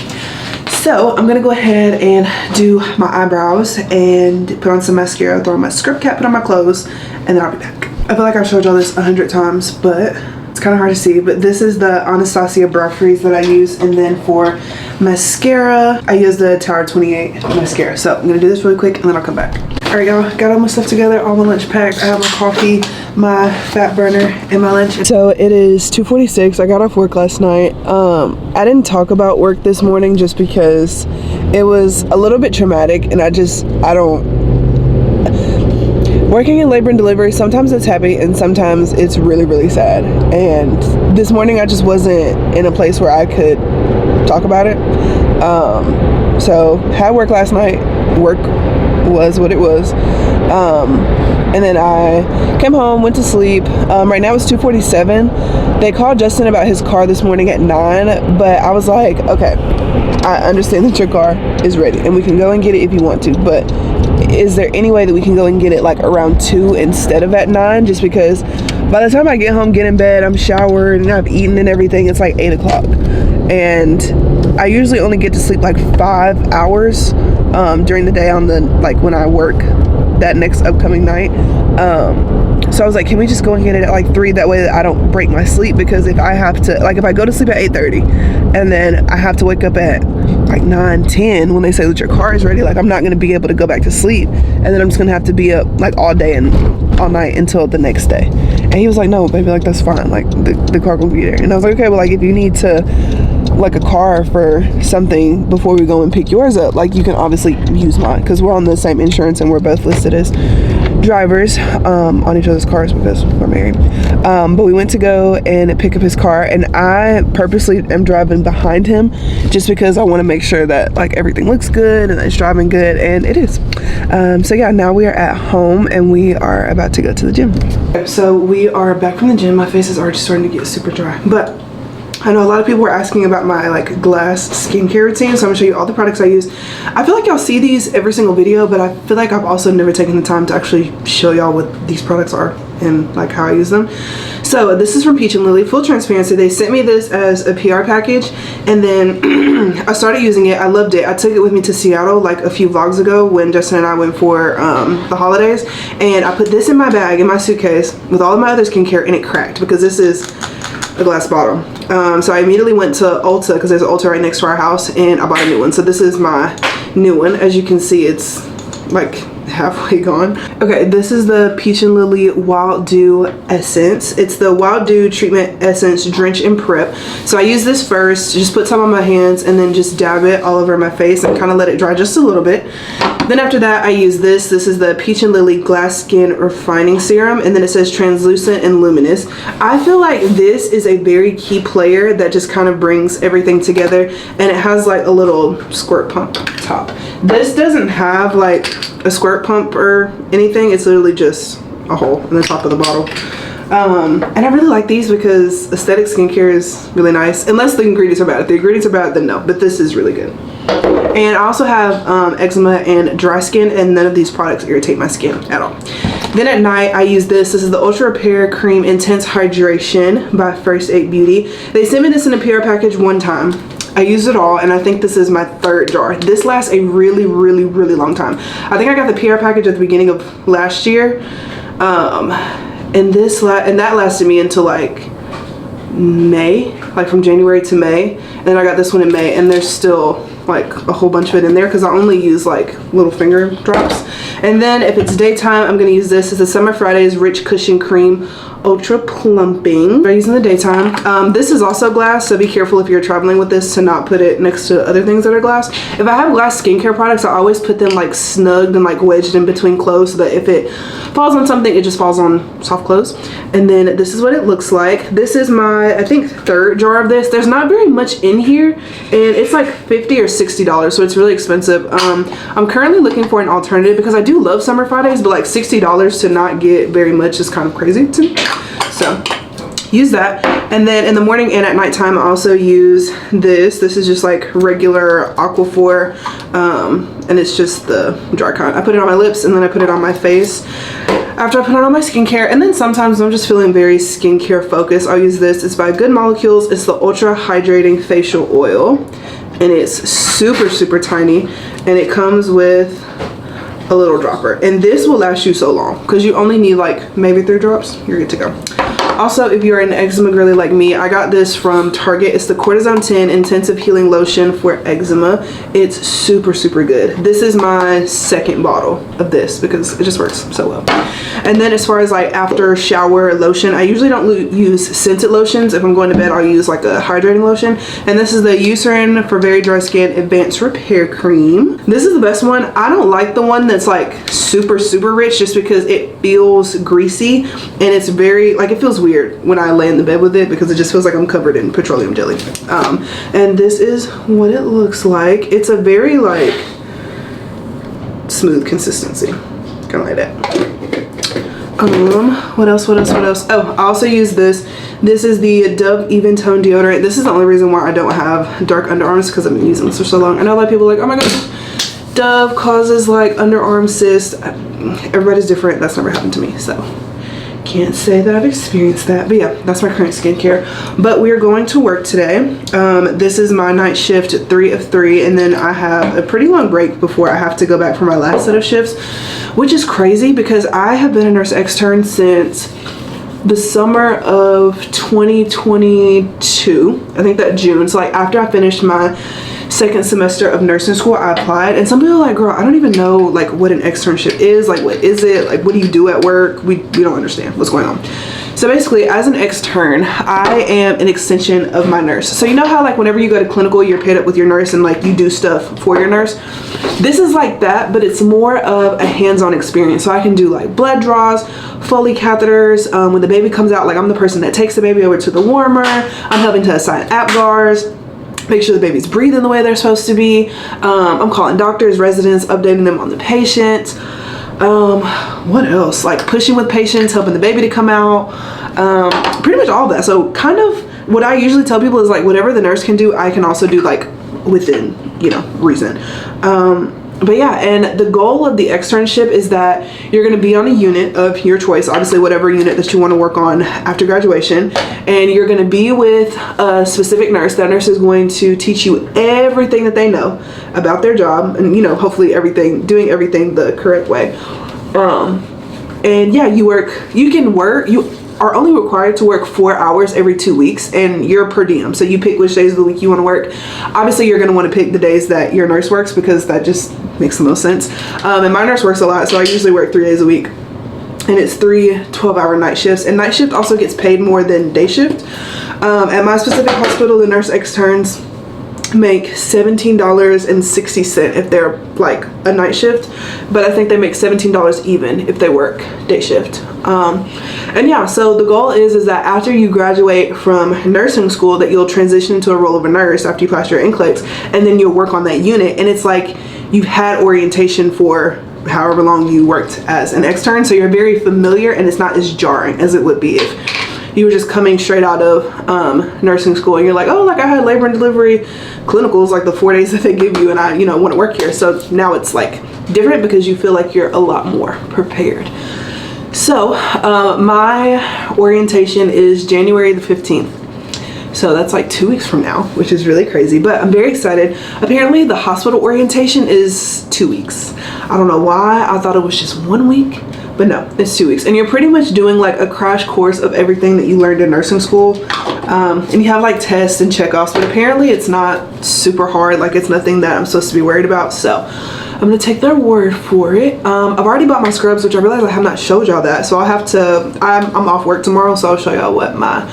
So I'm gonna go ahead and do my eyebrows and put on some mascara, throw on my scrub cap, put on my clothes, and then I'll be back. I feel like I've showed y'all this 100 times, but it's kind of hard to see. But this is the Anastasia Brow Freeze that I use, and then for mascara, I use the Tower 28 mascara. So I'm gonna do this really quick, and then I'll come back. All right, y'all, got all my stuff together, all my lunch packed. I have my coffee, my fat burner, and my lunch. So it is 2:46. I got off work last night. I didn't talk about work this morning just because it was a little bit traumatic, and working in labor and delivery, sometimes it's happy and sometimes it's really, really sad. And this morning I just wasn't in a place where I could talk about it. So had work last night. Work was what it was. And then I came home, went to sleep. Right now it's 2:47. They called Justin about his car this morning at 9, but I was like, okay, I understand that your car is ready and we can go and get it if you want to, but is there any way that we can go and get it like around 2 instead of at 9? Just because by the time I get home, get in bed, I'm showered and I've eaten and everything, it's like 8 o'clock. And I usually only get to sleep like 5 hours during the day on the, like when I work that next upcoming night. So I was like, can we just go and get it at like 3? That way that I don't break my sleep, because if I have to, like if I go to sleep at 8:30 and then I have to wake up at like 9-10 when they say that your car is ready, like I'm not going to be able to go back to sleep, and then I'm just going to have to be up like all day and all night until the next day. And he was like, no baby, like that's fine, like the car will be there. And I was like, okay, well like if you need to like a car for something before we go and pick yours up, like you can obviously use mine because we're on the same insurance and we're both listed as drivers on each other's cars because we're married. But we went to go and pick up his car, and I purposely am driving behind him just because I want to make sure that like everything looks good and that it's driving good, and it is. So yeah, now we are at home and we are about to go to the gym. So we are back from the gym. My face is already starting to get super dry, but I know a lot of people were asking about my like glass skincare routine, so I'm gonna show you all the products I use. I feel like y'all see these every single video, but I feel like I've also never taken the time to actually show y'all what these products are and like how I use them. So this is from Peach and Lily, full transparency. They sent me this as a PR package, and then I started using it. I loved it. I took it with me to Seattle like a few vlogs ago when Justin and I went for the holidays, and I put this in my bag in my suitcase with all of my other skincare, and it cracked because this is a glass bottle. So I immediately went to Ulta because there's an Ulta right next to our house, and I bought a new one. So this is my new one. As you can see, it's like halfway gone. Okay, this is the Peach and Lily Wild Dew Essence. It's the Wild Dew Treatment Essence Drench and Prep. So I use this first, just put some on my hands and then just dab it all over my face and kind of let it dry just a little bit. Then after that, I use this. This is the Peach and Lily Glass Skin Refining Serum, and then it says translucent and luminous. I feel like this is a very key player that just kind of brings everything together, and it has like a little squirt pump top. This doesn't have like a squirt pump or anything. It's literally just a hole in the top of the bottle. And I really like these because aesthetic skincare is really nice, unless the ingredients are bad. If the ingredients are bad, then no, but this is really good. And I also have eczema and dry skin, and none of these products irritate my skin at all. Then at night, I use this. This is the Ultra Repair Cream Intense Hydration by First Aid Beauty. They sent me this in a PR package one time. I used it all, and I think this is my third jar. This lasts a really, really, really long time. I think I got the PR package at the beginning of last year, and that lasted me until like May, like from January to May, and then I got this one in May, and there's still like a whole bunch of it in there because I only use like little finger drops. And then if it's daytime, I'm gonna use this. It's the Summer Fridays Rich Cushion Cream Ultra Plumping. I use in the daytime. This is also glass, so be careful if you're traveling with this to not put it next to other things that are glass. If I have glass skincare products, I always put them like snugged and like wedged in between clothes so that if it falls on something, it just falls on soft clothes. And then this is what it looks like. This is my, I think, third jar of this. There's not very much in here, and it's like $50 or $60, so it's really expensive. I'm currently looking for an alternative because I do love Summer Fridays, but like $60 to not get very much is kind of crazy to me. So use that. And then in the morning and at nighttime, I also use this. This is just like regular Aquaphor, and it's just the dry kind. I put it on my lips and then I put it on my face after I put it on my skincare. And then sometimes when I'm just feeling very skincare focused, I'll use this. It's by Good Molecules. It's the Ultra Hydrating Facial Oil, and it's super, super tiny, and it comes with a little dropper, and this will last you so long because you only need like maybe 3 drops. You're good to go. Also, if you're an eczema girly like me, I got this from Target. It's the Cortisone 10 Intensive Healing Lotion for Eczema. It's super, super good. This is my second bottle of this because it just works so well. And then as far as like after shower lotion, I usually don't use scented lotions. If I'm going to bed, I'll use like a hydrating lotion. And this is the Eucerin for Very Dry Skin Advanced Repair Cream. This is the best one. I don't like the one that's like super, super rich just because it feels greasy, and it's very, like, it feels weird when I lay in the bed with it because it just feels like I'm covered in petroleum jelly. And this is what it looks like. It's a very like smooth consistency, kind of like that. What else? Oh, I also use this. This is the Dove Even Tone Deodorant. This is the only reason why I don't have dark underarms, because I've been using this for so long. I know a lot of people are like, oh my gosh, Dove causes like underarm cysts. Everybody's different. That's never happened to me, so can't say that I've experienced that. But yeah, that's my current skincare. But we are going to work today. This is my night shift, 3 of 3, and then I have a pretty long break before I have to go back for my last set of shifts, which is crazy because I have been a nurse extern since the summer of 2022. I think that June. So like after I finished my second semester of nursing school, I applied, and some people are like, girl, I don't even know like what an externship is. Like, what is it? Like, what do you do at work? We don't understand what's going on. So basically, as an extern, I am an extension of my nurse. So you know how like whenever you go to clinical, you're paired up with your nurse and like you do stuff for your nurse? This is like that, but it's more of a hands-on experience. So I can do like blood draws, Foley catheters. When the baby comes out, like I'm the person that takes the baby over to the warmer. I'm helping to assign APGARs, make sure the baby's breathing the way they're supposed to be. I'm calling doctors, residents, updating them on the patient. What else? Like pushing with patients, helping the baby to come out. Pretty much all that. So kind of what I usually tell people is like whatever the nurse can do, I can also do like within, you know, reason. But yeah, and the goal of the externship is that you're going to be on a unit of your choice, obviously whatever unit that you want to work on after graduation, and you're going to be with a specific nurse. That nurse is going to teach you everything that they know about their job, and you know, hopefully doing everything the correct way. And yeah, you are only required to work 4 hours every 2 weeks, and you're per diem. So you pick which days of the week you want to work. Obviously, you're going to want to pick the days that your nurse works because that just makes the most sense. And my nurse works a lot, so I usually work 3 days a week. And it's 3 12-hour night shifts. And night shift also gets paid more than day shift. At my specific hospital, the nurse externs make $17.60 if they're like a night shift, but I think they make $17 even if they work day shift. And yeah, so the goal is that after you graduate from nursing school, that you'll transition into a role of a nurse after you pass your NCLEX, and then you'll work on that unit, and it's like you've had orientation for however long you worked as an extern, so you're very familiar, and it's not as jarring as it would be if you were just coming straight out of nursing school and you're like, oh, like I had labor and delivery clinicals like the 4 days that they give you, and I, you know, want to work here. So now it's like different because you feel like you're a lot more prepared. So my orientation is January the 15th. So that's like 2 weeks from now, which is really crazy, but I'm very excited. Apparently the hospital orientation is 2 weeks. I don't know why. I thought it was just 1 week. But no, it's 2 weeks. And you're pretty much doing like a crash course of everything that you learned in nursing school. And you have like tests and checkoffs, but apparently it's not super hard. Like it's nothing that I'm supposed to be worried about. So I'm gonna take their word for it. I've already bought my scrubs, which I realized I have not showed y'all that. So I'll have to, I'm off work tomorrow, so I'll show y'all what my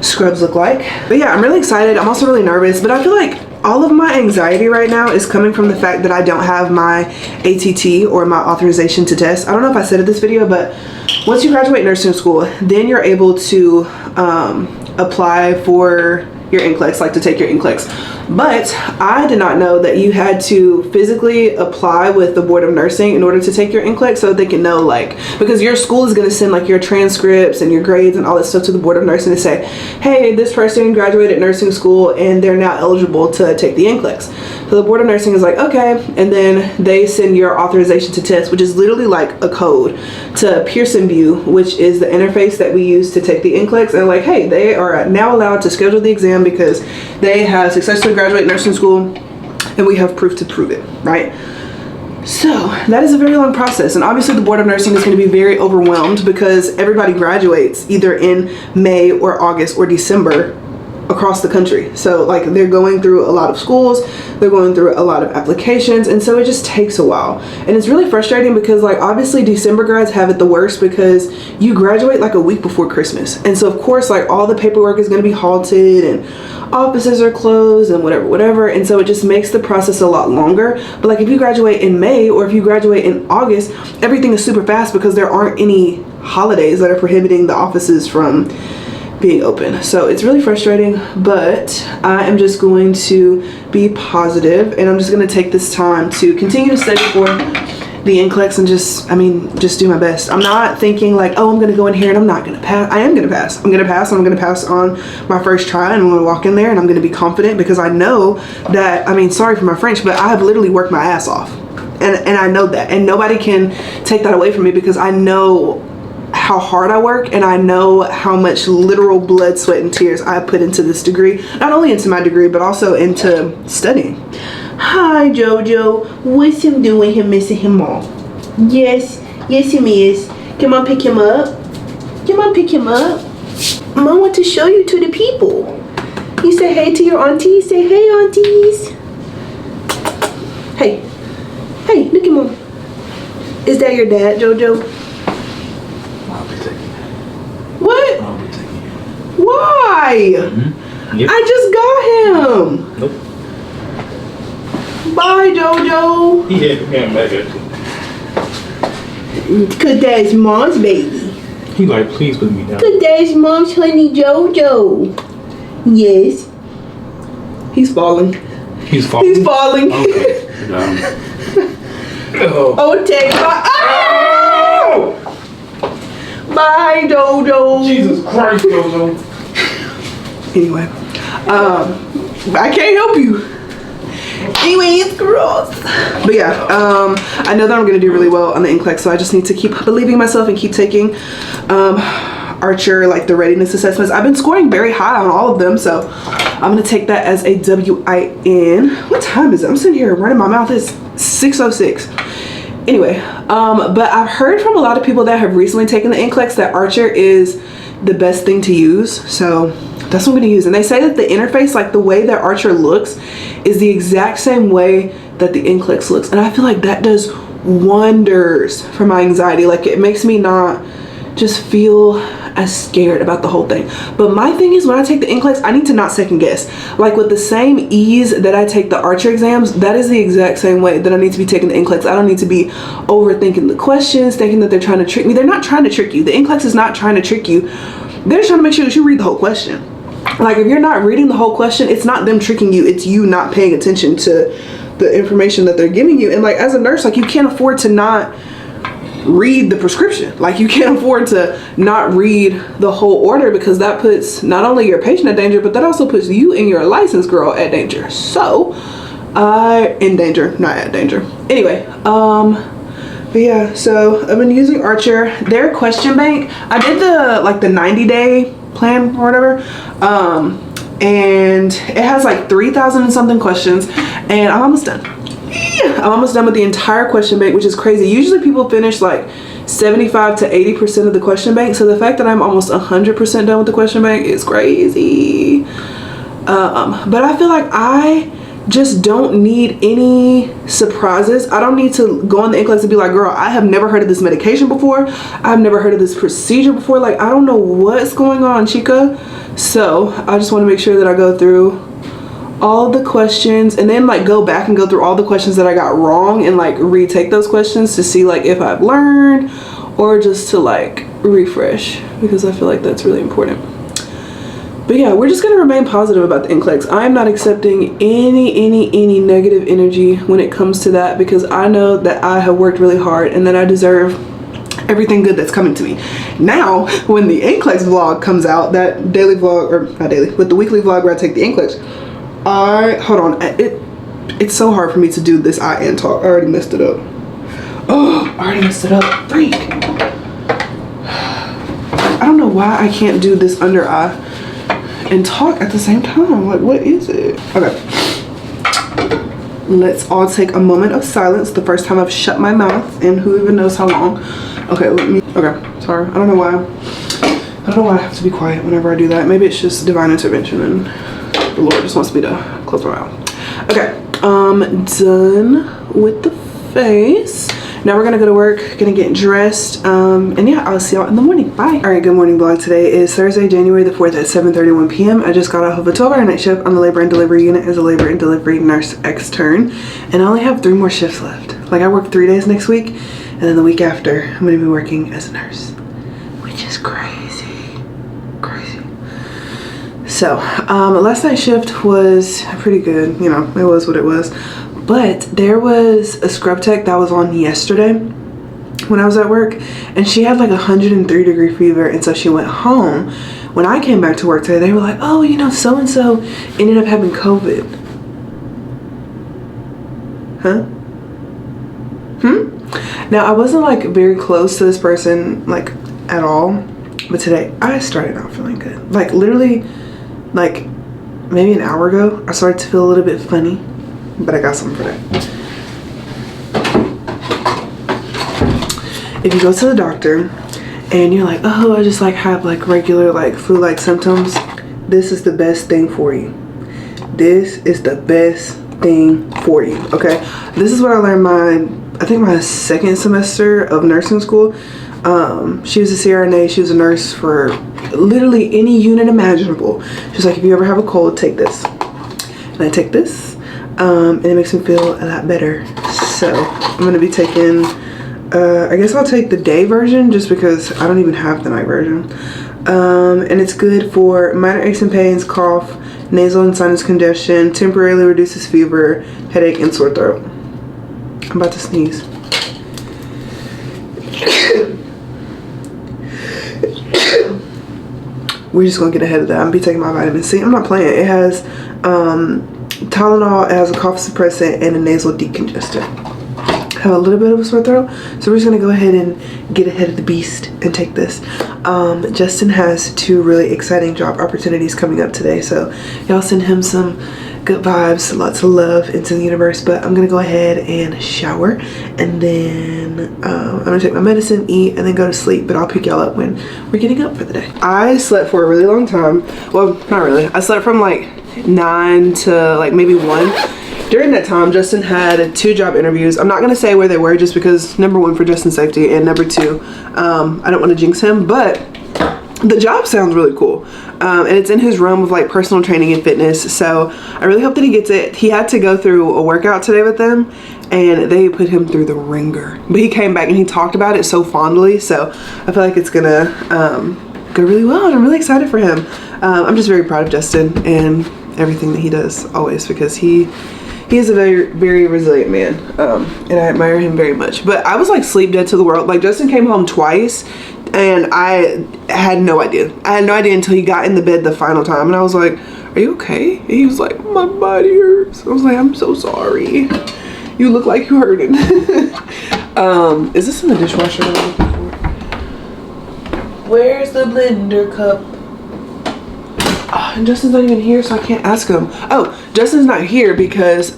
scrubs look like. But yeah, I'm really excited. I'm also really nervous, but I feel like all of my anxiety right now is coming from the fact that I don't have my ATT or my authorization to test. I don't know if I said in this video, but once you graduate nursing school, then you're able to apply for your NCLEX, like to take your NCLEX. But I did not know that you had to physically apply with the Board of Nursing in order to take your NCLEX, so they can know, like, because your school is going to send like your transcripts and your grades and all that stuff to the Board of Nursing to say, hey, this person graduated nursing school and they're now eligible to take the NCLEX. So the Board of Nursing is like, okay, and then they send your authorization to test, which is literally like a code, to Pearson View, which is the interface that we use to take the NCLEX, and like, hey, they are now allowed to schedule the exam because they have successfully graduated nursing school and we have proof to prove it, right? So that is a very long process, and obviously the Board of Nursing is going to be very overwhelmed because everybody graduates either in May or August or December across the country. So like they're going through a lot of schools, they're going through a lot of applications, and so it just takes a while. And it's really frustrating because like obviously December grads have it the worst because you graduate like a week before Christmas, and so of course like all the paperwork is going to be halted and offices are closed and whatever, and so it just makes the process a lot longer. But like if you graduate in May or if you graduate in August, everything is super fast because there aren't any holidays that are prohibiting the offices from being open. So it's really frustrating, but I am just going to be positive, and I'm just going to take this time to continue to study for the NCLEX and just do my best. I'm not thinking like, oh, I'm going to go in here and I'm not going to pass. I am going to pass. I'm going to pass, and I'm going to pass on my first try, and I'm going to walk in there and I'm going to be confident because I know that, I mean, sorry for my French, but I have literally worked my ass off, and I know that, and nobody can take that away from me because I know how hard I work, and I know how much literal blood, sweat, and tears I put into this degree. Not only into my degree, but also into studying. Hi, JoJo. What's him doing? Him missing him mom. Yes, him is. Come on, pick him up. Come on, pick him up. Mom want to show you to the people. You say hey to your aunties. Say hey, aunties. Hey, look at mom. Is that your dad, JoJo? What? Bye. Yep. I just got him. Nope. Bye, JoJo. Yeah, yeah, back at Cause that's mom's baby. He like, please put me down. Cause that's mom's honey JoJo. Yes. He's falling. He's falling. He's falling. Okay. Oh, take my. Oh! Bye, JoJo. Jesus Christ, JoJo. Anyway, I can't help you. Anyway, it's gross. But yeah, I know that I'm gonna do really well on the NCLEX, so I just need to keep believing in myself and keep taking Archer, like the readiness assessments. I've been scoring very high on all of them, so I'm gonna take that as a WIN. What time is it? I'm sitting here running my mouth. It's 6:06. Anyway, but I've heard from a lot of people that have recently taken the NCLEX that Archer is the best thing to use, so that's what I'm gonna use. And they say that the interface, like the way that Archer looks, is the exact same way that the NCLEX looks, and I feel like that does wonders for my anxiety. Like it makes me not just feel as scared about the whole thing. But my thing is, when I take the NCLEX, I need to not second guess. Like with the same ease that I take the Archer exams, that is the exact same way that I need to be taking the NCLEX. I don't need to be overthinking the questions, thinking that they're trying to trick me. They're not trying to trick you. The NCLEX is not trying to trick you. They're just trying to make sure that you read the whole question. Like if you're not reading the whole question, it's not them tricking you, it's you not paying attention to the information that they're giving you. And like as a nurse, like you can't afford to not read the prescription. Like you can't afford to not read the whole order, because that puts not only your patient at danger, but that also puts you and your licensed girl at danger. So in danger, not at danger. Anyway, but yeah, so I've been using Archer. Their question bank, I did the like the 90-day plan or whatever, and it has like 3,000 and something questions, and I'm almost done. I'm almost done with the entire question bank, which is crazy. Usually people finish like 75 to 80% of the question bank, so the fact that I'm almost 100% done with the question bank is crazy. But I feel like I just don't need any surprises. I don't need to go on the NCLEX and be like, girl, I have never heard of this medication before. I've never heard of this procedure before. Like, I don't know what's going on, chica. So I just want to make sure that I go through all the questions and then like go back and go through all the questions that I got wrong and like retake those questions to see like if I've learned, or just to like refresh, because I feel like that's really important. But yeah, we're just gonna remain positive about the NCLEX. I'm not accepting any negative energy when it comes to that, because I know that I have worked really hard and that I deserve everything good that's coming to me. Now, when the NCLEX vlog comes out, that daily vlog, or not daily, but the weekly vlog where I take the NCLEX, hold on, it's so hard for me to do this I and talk. I already messed it up. Oh, I already messed it up. Freak. I don't know why I can't do this under eye and talk at the same time. Like, what is it? Okay. Let's all take a moment of silence. The first time I've shut my mouth in who even knows how long. Okay, okay, sorry. I don't know why I have to be quiet whenever I do that. Maybe it's just divine intervention and the Lord just wants me to close my mouth. Okay, done with the face. Now we're gonna go to work, gonna get dressed, and yeah, I'll see y'all in the morning. Bye. All right, good morning vlog. Today is Thursday, January the 4th at 7:31 p.m. I just got off of a 12-hour night shift on the labor and delivery unit as a labor and delivery nurse extern, and I only have 3 more shifts left. Like I work 3 days next week, and then the week after, I'm gonna be working as a nurse, which is crazy, crazy. So, last night's shift was pretty good. You know, it was what it was. But there was a scrub tech that was on yesterday when I was at work, and she had like 103-degree fever, and so she went home. When I came back to work today, they were like, oh, you know, so-and-so ended up having COVID. Huh? Now, I wasn't like very close to this person like at all, but today I started not feeling good. Like literally, like maybe an hour ago, I started to feel a little bit funny. But I got something for that. If you go to the doctor and you're like, oh, I just like have like regular like flu-like symptoms, this is the best thing for you. This is the best thing for you, okay? This is what I learned I think my 2nd semester of nursing school. She was a CRNA, she was a nurse for literally any unit imaginable. She's like, if you ever have a cold, take this. And I take this, and it makes me feel a lot better. So I'm gonna be taking, I guess I'll take the day version just because I don't even have the night version. And it's good for minor aches and pains, cough, nasal and sinus congestion, temporarily reduces fever, headache, and sore throat. I'm about to sneeze. We're just gonna get ahead of that. I'm gonna be taking my vitamin C. I'm not playing. It has Tylenol, it has a cough suppressant, and a nasal decongestant. I have a little bit of a sore throat, so we're just gonna go ahead and get ahead of the beast and take this. Justin has 2 really exciting job opportunities coming up today, so y'all send him some good vibes, lots of love into the universe. But I'm gonna go ahead and shower, and then I'm gonna take my medicine, eat, and then go to sleep. But I'll pick y'all up when we're getting up for the day. I slept for a really long time. Well, not really. I slept from like 9 to like maybe 1. During that time, Justin had 2 job interviews. I'm not gonna say where they were just because number 1 for Justin's safety, and number 2, I don't want to jinx him, but the job sounds really cool. And it's in his realm of like personal training and fitness. So I really hope that he gets it. He had to go through a workout today with them, and they put him through the ringer. But he came back and he talked about it so fondly. So I feel like it's gonna go really well, and I'm really excited for him. I'm just very proud of Justin and everything that he does always, because he is a very, very resilient man, and I admire him very much. But I was like sleep dead to the world. Like, Justin came home twice, and I had no idea. I had no idea until he got in the bed the final time, and I was like, are you okay? And he was like, my body hurts. I was like, I'm so sorry. You look like you hurt it. Is this in the dishwasher? Where's the blender cup? And Justin's not even here, so I can't ask him. Oh, Justin's not here because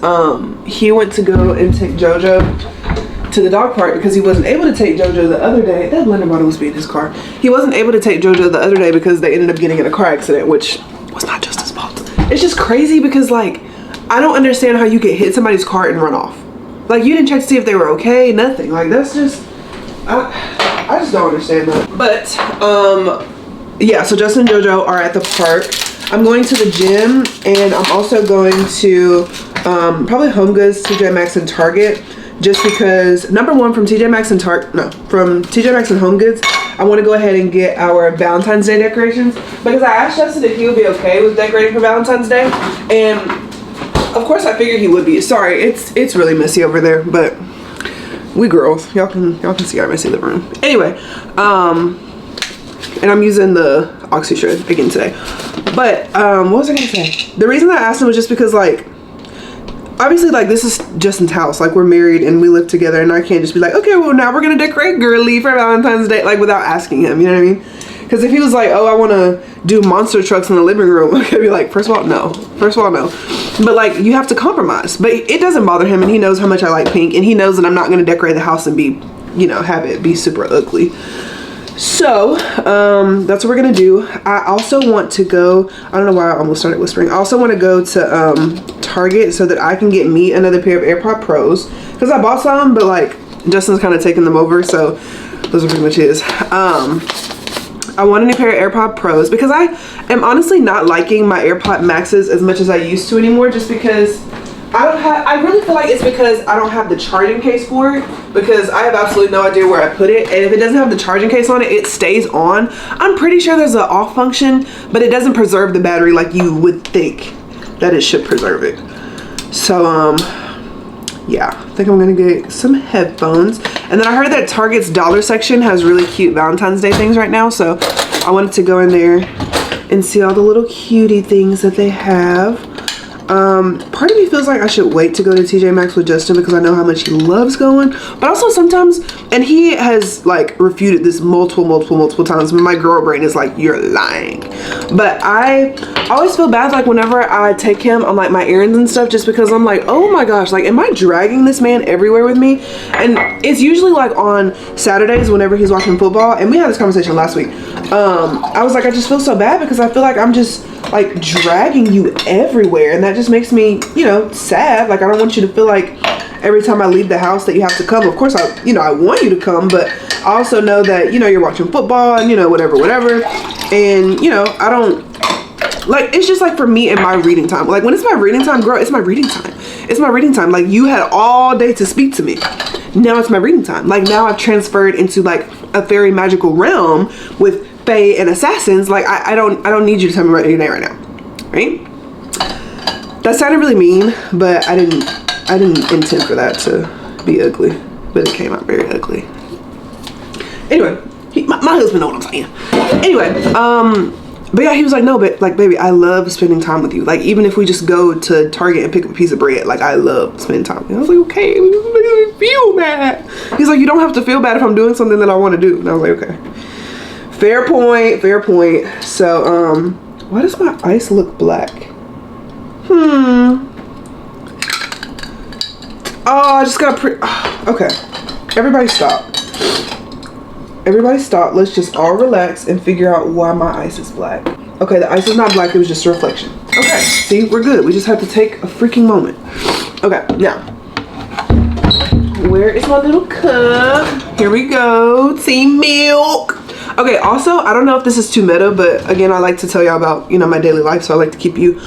he went to go and take JoJo to the dog park because he wasn't able to take JoJo the other day. That blender bottle was in his car. He wasn't able to take JoJo the other day because they ended up getting in a car accident, which was not Justin's fault. It's just crazy because, like, I don't understand how you could hit somebody's car and run off. Like, you didn't check to see if they were okay, nothing. Like, that's just, I just don't understand that. But, yeah, so Justin and JoJo are at the park. I'm going to the gym, and I'm also going to probably Home Goods, TJ Maxx, and Target, just because number 1 from TJ Maxx and from TJ Maxx and Home Goods, I want to go ahead and get our Valentine's Day decorations, because I asked Justin if he would be okay with decorating for Valentine's Day, and of course I figured he would be. Sorry, it's really messy over there, but we girls, y'all can see our messy living room. Anyway, and I'm using the Oxy Shred again today. But what was I gonna say? The reason that I asked him was just because, like, obviously, like, this is Justin's house. Like, we're married and we live together, and I can't just be like, okay, well, now we're gonna decorate girly for Valentine's Day, like, without asking him, you know what I mean? Because if he was like, oh, I want to do monster trucks in the living room, I'd be like, first of all, no. But, like, you have to compromise. But it doesn't bother him, and he knows how much I like pink, and he knows that I'm not gonna decorate the house and be, you know, have it be super ugly. So that's what we're gonna do. I also want to go, I don't know why I almost started whispering. I also want to go to Target so that I can get me another pair of AirPod Pros, because I bought some, but like Justin's kind of taking them over, so those are pretty much his. I want a new pair of AirPod Pros because I am honestly not liking my AirPod Maxes as much as I used to anymore, just because I really feel like it's because I don't have the charging case for it, because I have absolutely no idea where I put it, and if it doesn't have the charging case on it, it stays on. I'm pretty sure there's an off function, but it doesn't preserve the battery like you would think that it should preserve it. So yeah, I think I'm gonna get some headphones. And then I heard that Target's dollar section has really cute Valentine's Day things right now, so I wanted to go in there and see all the little cutie things that they have. Part of me feels like I should wait to go to TJ Maxx with Justin because I know how much he loves going, but also sometimes, and he has like refuted this multiple times, my girl brain is like, you're lying. But I always feel bad like whenever I take him on like my errands and stuff, just because I'm like, oh my gosh, like, am I dragging this man everywhere with me? And it's usually like on Saturdays whenever he's watching football, and we had this conversation last week. I was like, I just feel so bad because I feel like I'm just like dragging you everywhere, and that just makes me, you know, sad. Like, I don't want you to feel like every time I leave the house that you have to come. Of course, I want you to come, but I also know that, you know, you're watching football and, you know, whatever. And, you know, I don't, like, it's just like for me and my reading time. Like, when it's my reading time, girl, it's my reading time. It's my reading time. Like, you had all day to speak to me. Now it's my reading time. Like, now I've transferred into, like, a fairy magical realm with Fae and Assassins. Like, I don't need you to tell me your name right now. Right? That sounded really mean, but I didn't intend for that to be ugly. But it came out very ugly. Anyway, my husband know what I'm saying. Anyway, but yeah, he was like, no, but like, baby, I love spending time with you. Like, even if we just go to Target and pick up a piece of bread, like, I love spending time with you. I was like, okay, it makes me feel bad. He's like, you don't have to feel bad if I'm doing something that I want to do. And I was like, okay. Fair point, fair point. So, why does my ice look black? Oh, I just got okay. Everybody stop. Everybody stop. Let's just all relax and figure out why my ice is black. Okay, the ice is not black. It was just a reflection. Okay, see, we're good. We just have to take a freaking moment. Okay, now. Where is my little cup? Here we go. Team milk. Okay, also, I don't know if this is too meta, but again, I like to tell y'all about, you know, my daily life, so I like to keep you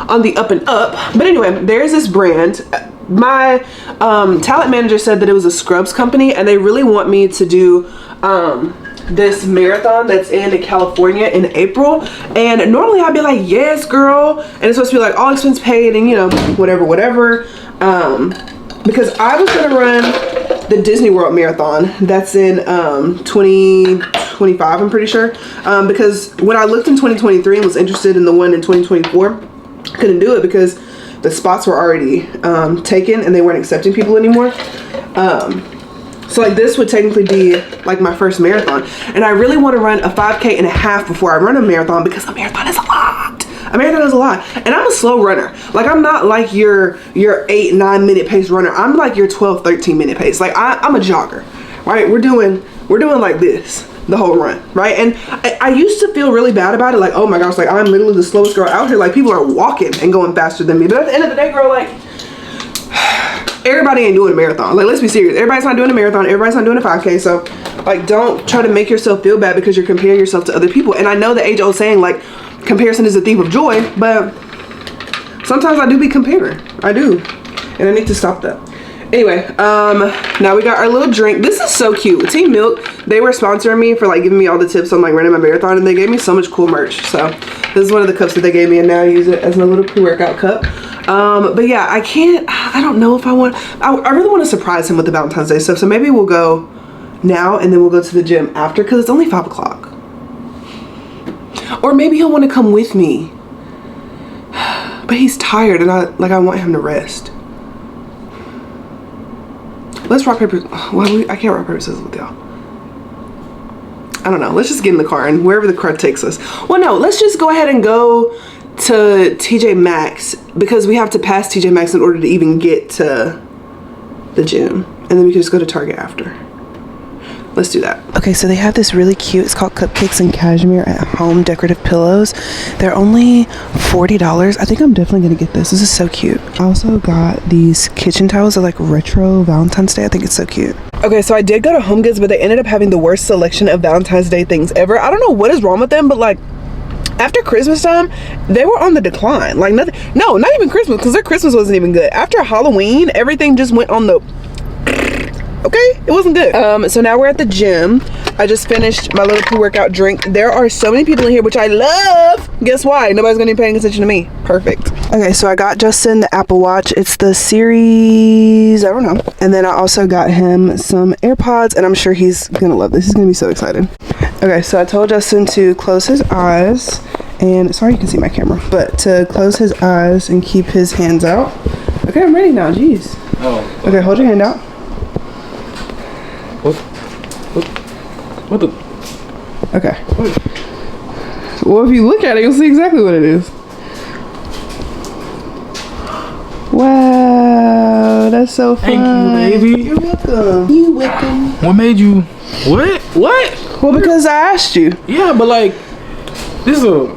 on the up and up. But anyway, there's this brand. My talent manager said that it was a scrubs company, and they really want me to do this marathon that's in California in April. And normally I'd be like, yes, girl. And it's supposed to be like all expense paid and, you know, whatever. Because I was gonna run the Disney World Marathon that's in 2025, I'm pretty sure. Because when I looked in 2023 and was interested in the one in 2024, couldn't do it because the spots were already taken and they weren't accepting people anymore. So like this would technically be like my first marathon. And I really want to run a 5K and a half before I run a marathon because a marathon is a lot. A marathon is a lot. And I'm a slow runner. Like, I'm not like your 8-9 minute pace runner. I'm like your 12-13 minute pace. Like, I'm a jogger, right? We're doing like this the whole run, right? And I used to feel really bad about it. Like, oh my gosh, like I'm literally the slowest girl out here. Like, people are walking and going faster than me. But at the end of the day, girl, like, everybody ain't doing a marathon. Like, let's be serious. Everybody's not doing a marathon. Everybody's not doing a 5K. So, like, don't try to make yourself feel bad because you're comparing yourself to other people. And I know the age-old saying, like, comparison is a thief of joy, but sometimes I do be comparing. I do. And I need to stop that. Anyway, now we got our little drink. This is so cute. Team Milk, they were sponsoring me for like giving me all the tips on like running my marathon, and they gave me so much cool merch. So this is one of the cups that they gave me, and now I use it as my little pre-workout cup. But yeah, I don't know if I really want to surprise him with the Valentine's Day stuff. So maybe we'll go now and then we'll go to the gym after, because it's only 5 o'clock. Or maybe he'll want to come with me. But he's tired and I want him to rest. Let's rock, paper. Well, I can't rock, paper, scissors with y'all. I don't know. Let's just get in the car and wherever the car takes us. Well, no, let's just go ahead and go to TJ Maxx, because we have to pass TJ Maxx in order to even get to the gym. And then we can just go to Target after. Let's do that. Okay, so they have this really cute, it's called Cupcakes and Cashmere at Home decorative pillows. They're only $40. I think I'm definitely gonna get this. This is so cute. I also got these kitchen towels. They're like retro Valentine's Day. I think it's so cute. Okay, so I did go to Home Goods, but they ended up having the worst selection of Valentine's Day things ever. I don't know what is wrong with them, but like after Christmas time, they were on the decline. Like nothing, no, not even Christmas, because their Christmas wasn't even good. After Halloween, everything just went on the, okay, it wasn't good. So now we're at the gym. I just finished my little pre-workout drink. There are so many people in here, which I love. Guess why? Nobody's gonna be paying attention to me. Perfect. Okay, so I got Justin the Apple Watch. It's the series, I don't know. And then I also got him some AirPods, and I'm sure he's gonna love this. He's gonna be so excited. Okay, so I told Justin to close his eyes, and sorry you can see my camera, but to close his eyes and keep his hands out. Okay, I'm ready now, jeez. Oh. Okay, hold your hand out. What the? Okay. What? Well, if you look at it, you'll see exactly what it is. Wow, that's so fun. Thank you, baby. You're welcome. You're welcome. What made you? What? What? Well, because I asked you. Yeah, but like, this is a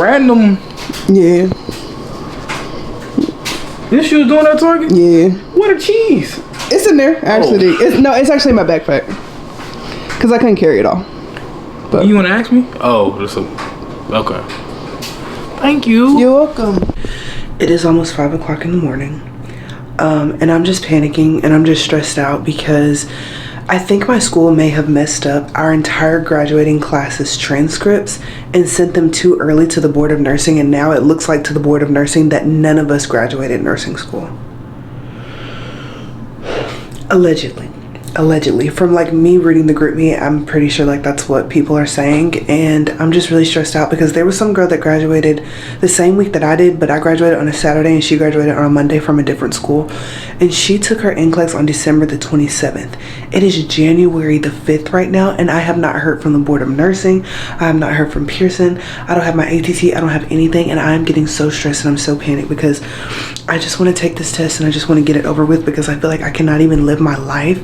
random. Yeah. This you was doing at Target? Yeah. What a cheese. It's in there, actually. It's actually in my backpack. Because I couldn't carry it all. But You want to ask me? Oh, okay. Thank you. You're welcome. It is almost 5 o'clock in the morning. And I'm just panicking and I'm just stressed out because I think my school may have messed up our entire graduating class's transcripts and sent them too early to the Board of Nursing, and now it looks like to the Board of Nursing that none of us graduated nursing school. Allegedly, from like me reading the group me, I'm pretty sure like that's what people are saying, and I'm just really stressed out because there was some girl that graduated the same week that I did, but I graduated on a Saturday and she graduated on a Monday from a different school, and she took her NCLEX on December the 27th. It is January the 5th right now, and I have not heard from the Board of Nursing. I have not heard from Pearson. I don't have my ATT. I don't have anything, and I'm getting so stressed and I'm so panicked because I just want to take this test and I just want to get it over with because I feel like I cannot even live my life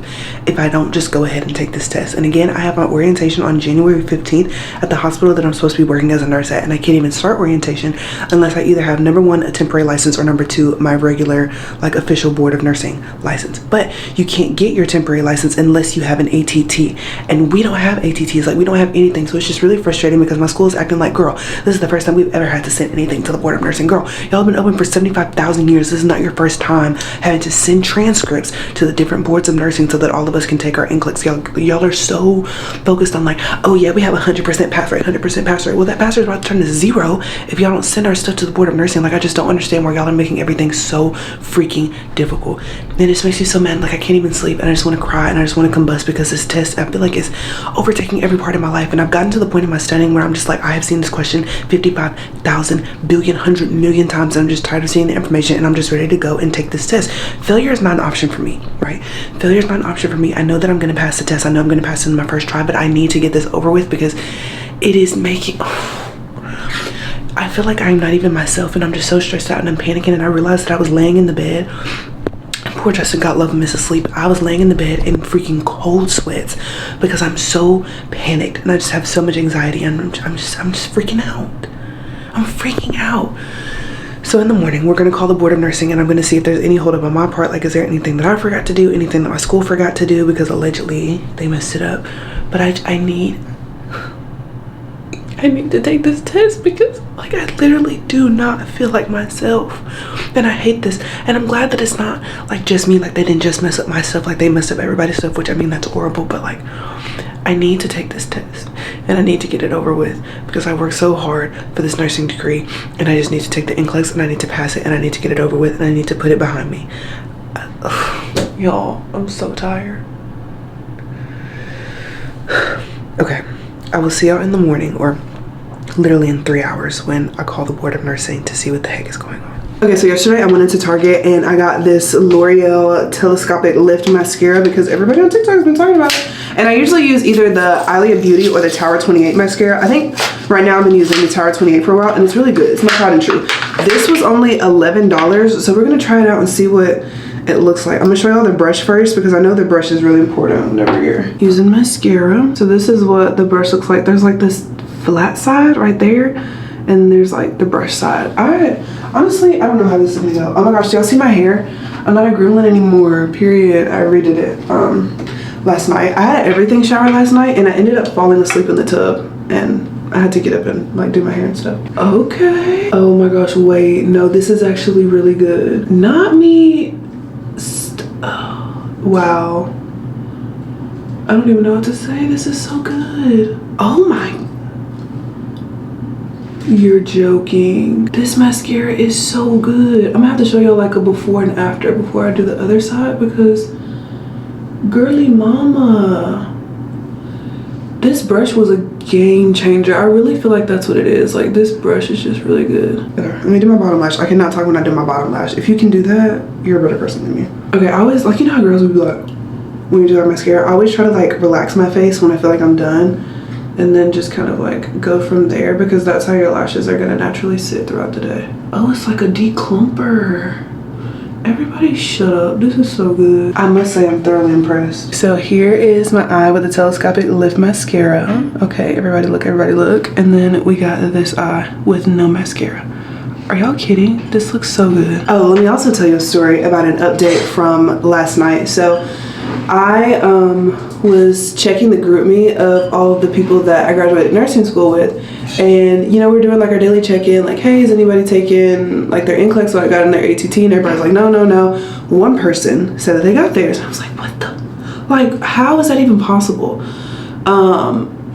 if I don't just go ahead and take this test. And again, I have my orientation on January 15th at the hospital that I'm supposed to be working as a nurse at, and I can't even start orientation unless I either have number 1, a temporary license, or number 2, my regular like official Board of Nursing license. But you can't get your temporary license unless you have an ATT, and we don't have ATTs. Like, we don't have anything, so it's just really frustrating because my school is acting like, girl, this is the first time we've ever had to send anything to the Board of Nursing. Girl, y'all have been open for 75,000 years. This is not your first time having to send transcripts to the different boards of nursing so that all of us can take our NCLEX. Y'all are so focused on like, oh yeah, we have 100% pass rate, 100% pass rate. Well, that pass rate is about to turn to 0 if y'all don't send our stuff to the Board of Nursing. Like, I just don't understand why y'all are making everything so freaking difficult. And it just makes me so mad. Like, I can't even sleep, and I just want to cry, and I just want to combust because this test, I feel like, is overtaking every part of my life. And I've gotten to the point in my studying where I'm just like, I have seen this question 55,000 billion 100 million times, and I'm just tired of seeing the information, and I'm just ready to go and take this test. Failure is not an option for me, right? Failure is not an option for me. I know that I'm going to pass the test. I know I'm going to pass it in my first try, but I need to get this over with because it is making... I feel like I'm not even myself, and I'm just so stressed out and I'm panicking, and I realized that I was laying in the bed. Poor Justin, God love him, is asleep. I was laying in the bed in freaking cold sweats because I'm so panicked and I just have so much anxiety, and I'm just freaking out. I'm freaking out. So in the morning, we're going to call the Board of Nursing, and I'm going to see if there's any holdup on my part. Like, is there anything that I forgot to do? Anything that my school forgot to do? Because allegedly they messed it up. But I need to take this test because, like, I literally do not feel like myself, and I hate this. And I'm glad that it's not like just me. Like, they didn't just mess up my stuff, like they messed up everybody's stuff, which, I mean, that's horrible. But like, I need to take this test and I need to get it over with because I worked so hard for this nursing degree, and I just need to take the NCLEX and I need to pass it and I need to get it over with and I need to put it behind me. Y'all, I'm so tired. Okay, I will see y'all in the morning, or literally in 3 hours, when I call the Board of Nursing to see what the heck is going on. Okay, so yesterday I went into Target and I got this L'Oreal telescopic lift mascara because everybody on TikTok has been talking about it. And I usually use either the Ilia Beauty or the Tower 28 mascara. I think right now I've been using the Tower 28 for a while, and it's really good. It's my tried and true. This was only $11, so we're gonna try it out and see what it looks like. I'm gonna show y'all the brush first because I know the brush is really important whenever you're using mascara. So this is what the brush looks like. There's like this flat side right there, and there's like the brush side. Honestly, I don't know how this is gonna go. Oh my gosh, do y'all see my hair? I'm not a gremlin anymore, period. I redid it last night. I had everything showered last night, and I ended up falling asleep in the tub, and I had to get up and like do my hair and stuff. Okay. Oh my gosh, wait, no, this is actually really good. Not me. Wow. I don't even know what to say. This is so good. Oh my. You're joking. This mascara is so good. I'm gonna have to show y'all like a before and after before I do the other side because girly mama. This brush was a game changer. I really feel like that's what it is. Like, this brush is just really good. Okay, let me do my bottom lash. I cannot talk when I do my bottom lash. If you can do that, you're a better person than me. Okay, I always, like, you know how girls would be like, when you do our mascara, I always try to like relax my face when I feel like I'm done, and then just kind of like go from there because that's how your lashes are gonna naturally sit throughout the day. Oh, it's like a declumper. Everybody shut up. This is so good. I must say I'm thoroughly impressed. So here is my eye with the telescopic lift mascara. Okay, everybody look, everybody look. And then we got this eye with no mascara. Are y'all kidding? This looks so good. Oh, let me also tell you a story about an update from last night. So I was checking the group me of all of the people that I graduated nursing school with, and you know, we're doing like our daily check-in, like, hey, is anybody taking like their NCLEX? So I got in their ATT, and everybody's like, no. One person said that they got theirs. I was like, what the, like, how is that even possible?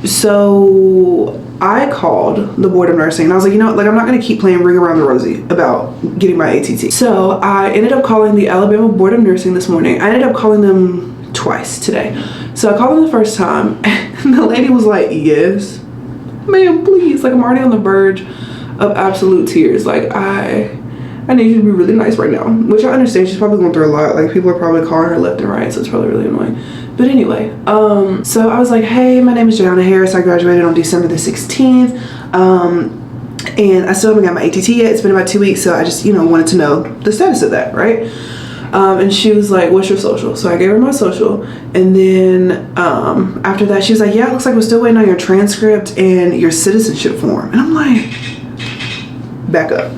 So I called the board of nursing, and I was like, you know, like, I'm not gonna keep playing ring around the rosy about getting my ATT. So I ended up calling the Alabama board of nursing this morning. I ended up calling them twice today. So I called them the first time, and the lady was like, yes, ma'am, please. Like, I'm already on the verge of absolute tears. Like, I need you to be really nice right now, which I understand. She's probably going through a lot. Like, people are probably calling her left and right, so it's probably really annoying. But anyway, so I was like, hey, my name is Jayana Harris. I graduated on December the 16th. And I still haven't got my ATT yet. It's been about 2 weeks, so I just, you know, wanted to know the status of that, right? And she was like, what's your social? So I gave her my social. And then after that, she was like, yeah, it looks like we're still waiting on your transcript and your citizenship form. And I'm like, back up.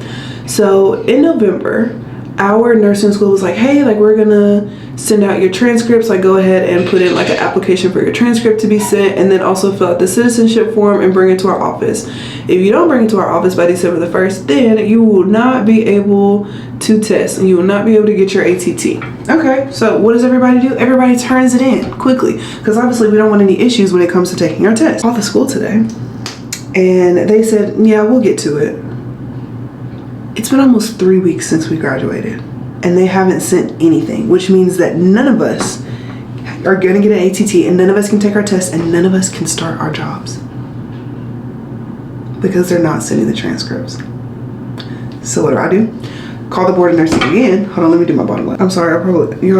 So in November, our nursing school was like, hey, like, we're gonna send out your transcripts. Like, go ahead and put in like an application for your transcript to be sent, and then also fill out the citizenship form and bring it to our office. If you don't bring it to our office by December the 1st, then you will not be able to test, and you will not be able to get your ATT. Okay, so what does everybody do? Everybody turns it in quickly, because obviously we don't want any issues when it comes to taking our test. I called the school today, and they said, yeah, we'll get to it. It's been almost 3 weeks since we graduated, and they haven't sent anything, which means that none of us are gonna get an ATT, and none of us can take our test, and none of us can start our jobs because they're not sending the transcripts. So what do? Call the board of nursing again. Hold on, let me do my bottom line. I'm sorry, you're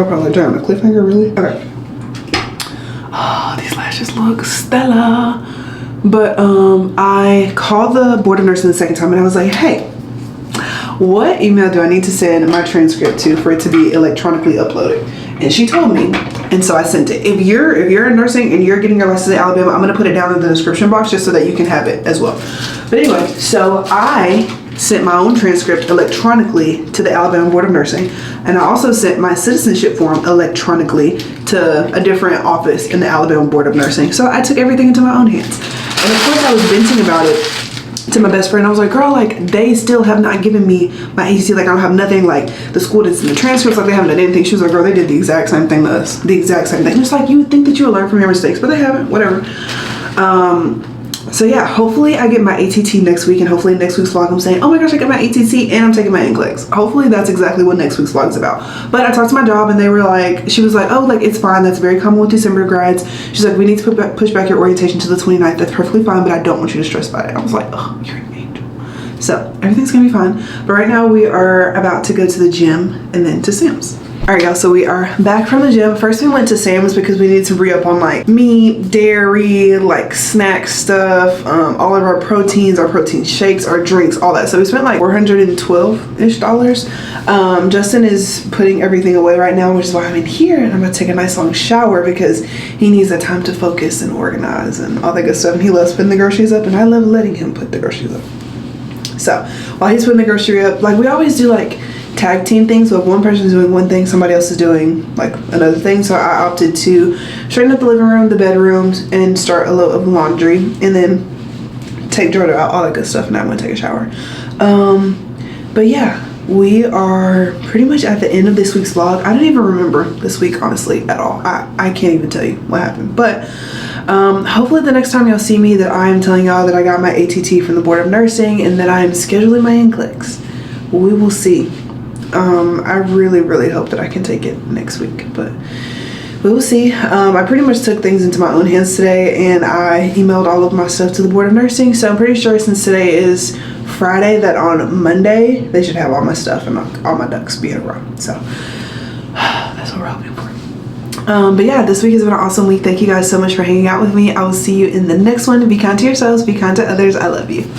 probably like, on a cliffhanger, really? Okay. Oh, these lashes look stellar. But I called the board of nursing the second time, and I was like, hey, what email do I need to send my transcript to for it to be electronically uploaded? And she told me, and so I sent it. If you're in nursing and you're getting your license in Alabama, I'm gonna put it down in the description box just so that you can have it as well. But anyway, so I sent my own transcript electronically to the Alabama Board of Nursing, and I also sent my citizenship form electronically to a different office in the Alabama Board of Nursing. So I took everything into my own hands. And of course I was venting about it to my best friend. I was like, girl, like, they still have not given me my ATT. Like, I don't have nothing. Like, the school didn't send the transcripts. Like, they haven't done anything. She was like, girl, they did the exact same thing to us. The exact same thing. Just like, you would think that you would learn from your mistakes, but they haven't. Whatever. So yeah, hopefully I get my ATT next week, and hopefully next week's vlog I'm saying, oh my gosh, I got my ATT and I'm taking my NCLEX. Hopefully that's exactly what next week's vlog is about. But I talked to my job, and they were like, she was like, oh, like, it's fine. That's very common with December grads. She's like, we need to push back your orientation to the 29th. That's perfectly fine, but I don't want you to stress about it. I was like, oh, you're an angel. So everything's gonna be fine. But right now we are about to go to the gym and then to Sam's. All right, y'all, so we are back from the gym. First we went to Sam's because we needed to re-up on like meat, dairy, like snack stuff, all of our proteins, our protein shakes, our drinks, all that. So we spent like $412-ish. Justin is putting everything away right now, which is why I'm in here, and I'm gonna take a nice long shower because he needs that time to focus and organize and all that good stuff. And he loves putting the groceries up, and I love letting him put the groceries up. So while he's putting the grocery up, like, we always do like tag team things. So if one person's doing one thing, somebody else is doing like another thing. So I opted to straighten up the living room, the bedrooms, and start a load of laundry, and then take JoJo out, all that good stuff. Now I'm gonna take a shower. But yeah, we are pretty much at the end of this week's vlog. I don't even remember this week, honestly, at all. I can't even tell you what happened. But hopefully the next time y'all see me that I am telling y'all that I got my ATT from the Board of Nursing and that I am scheduling my NCLEX. We will see. I really hope that I can take it next week, but we will see. I pretty much took things into my own hands today, and I emailed all of my stuff to the Board of Nursing. So I'm pretty sure, since today is Friday, that on Monday they should have all my stuff and all my ducks be in a row. So that's what we're hoping for. But yeah, this week has been an awesome week. Thank you guys so much for hanging out with me. I will see you in the next one. Be kind to yourselves, be kind to others. I love you.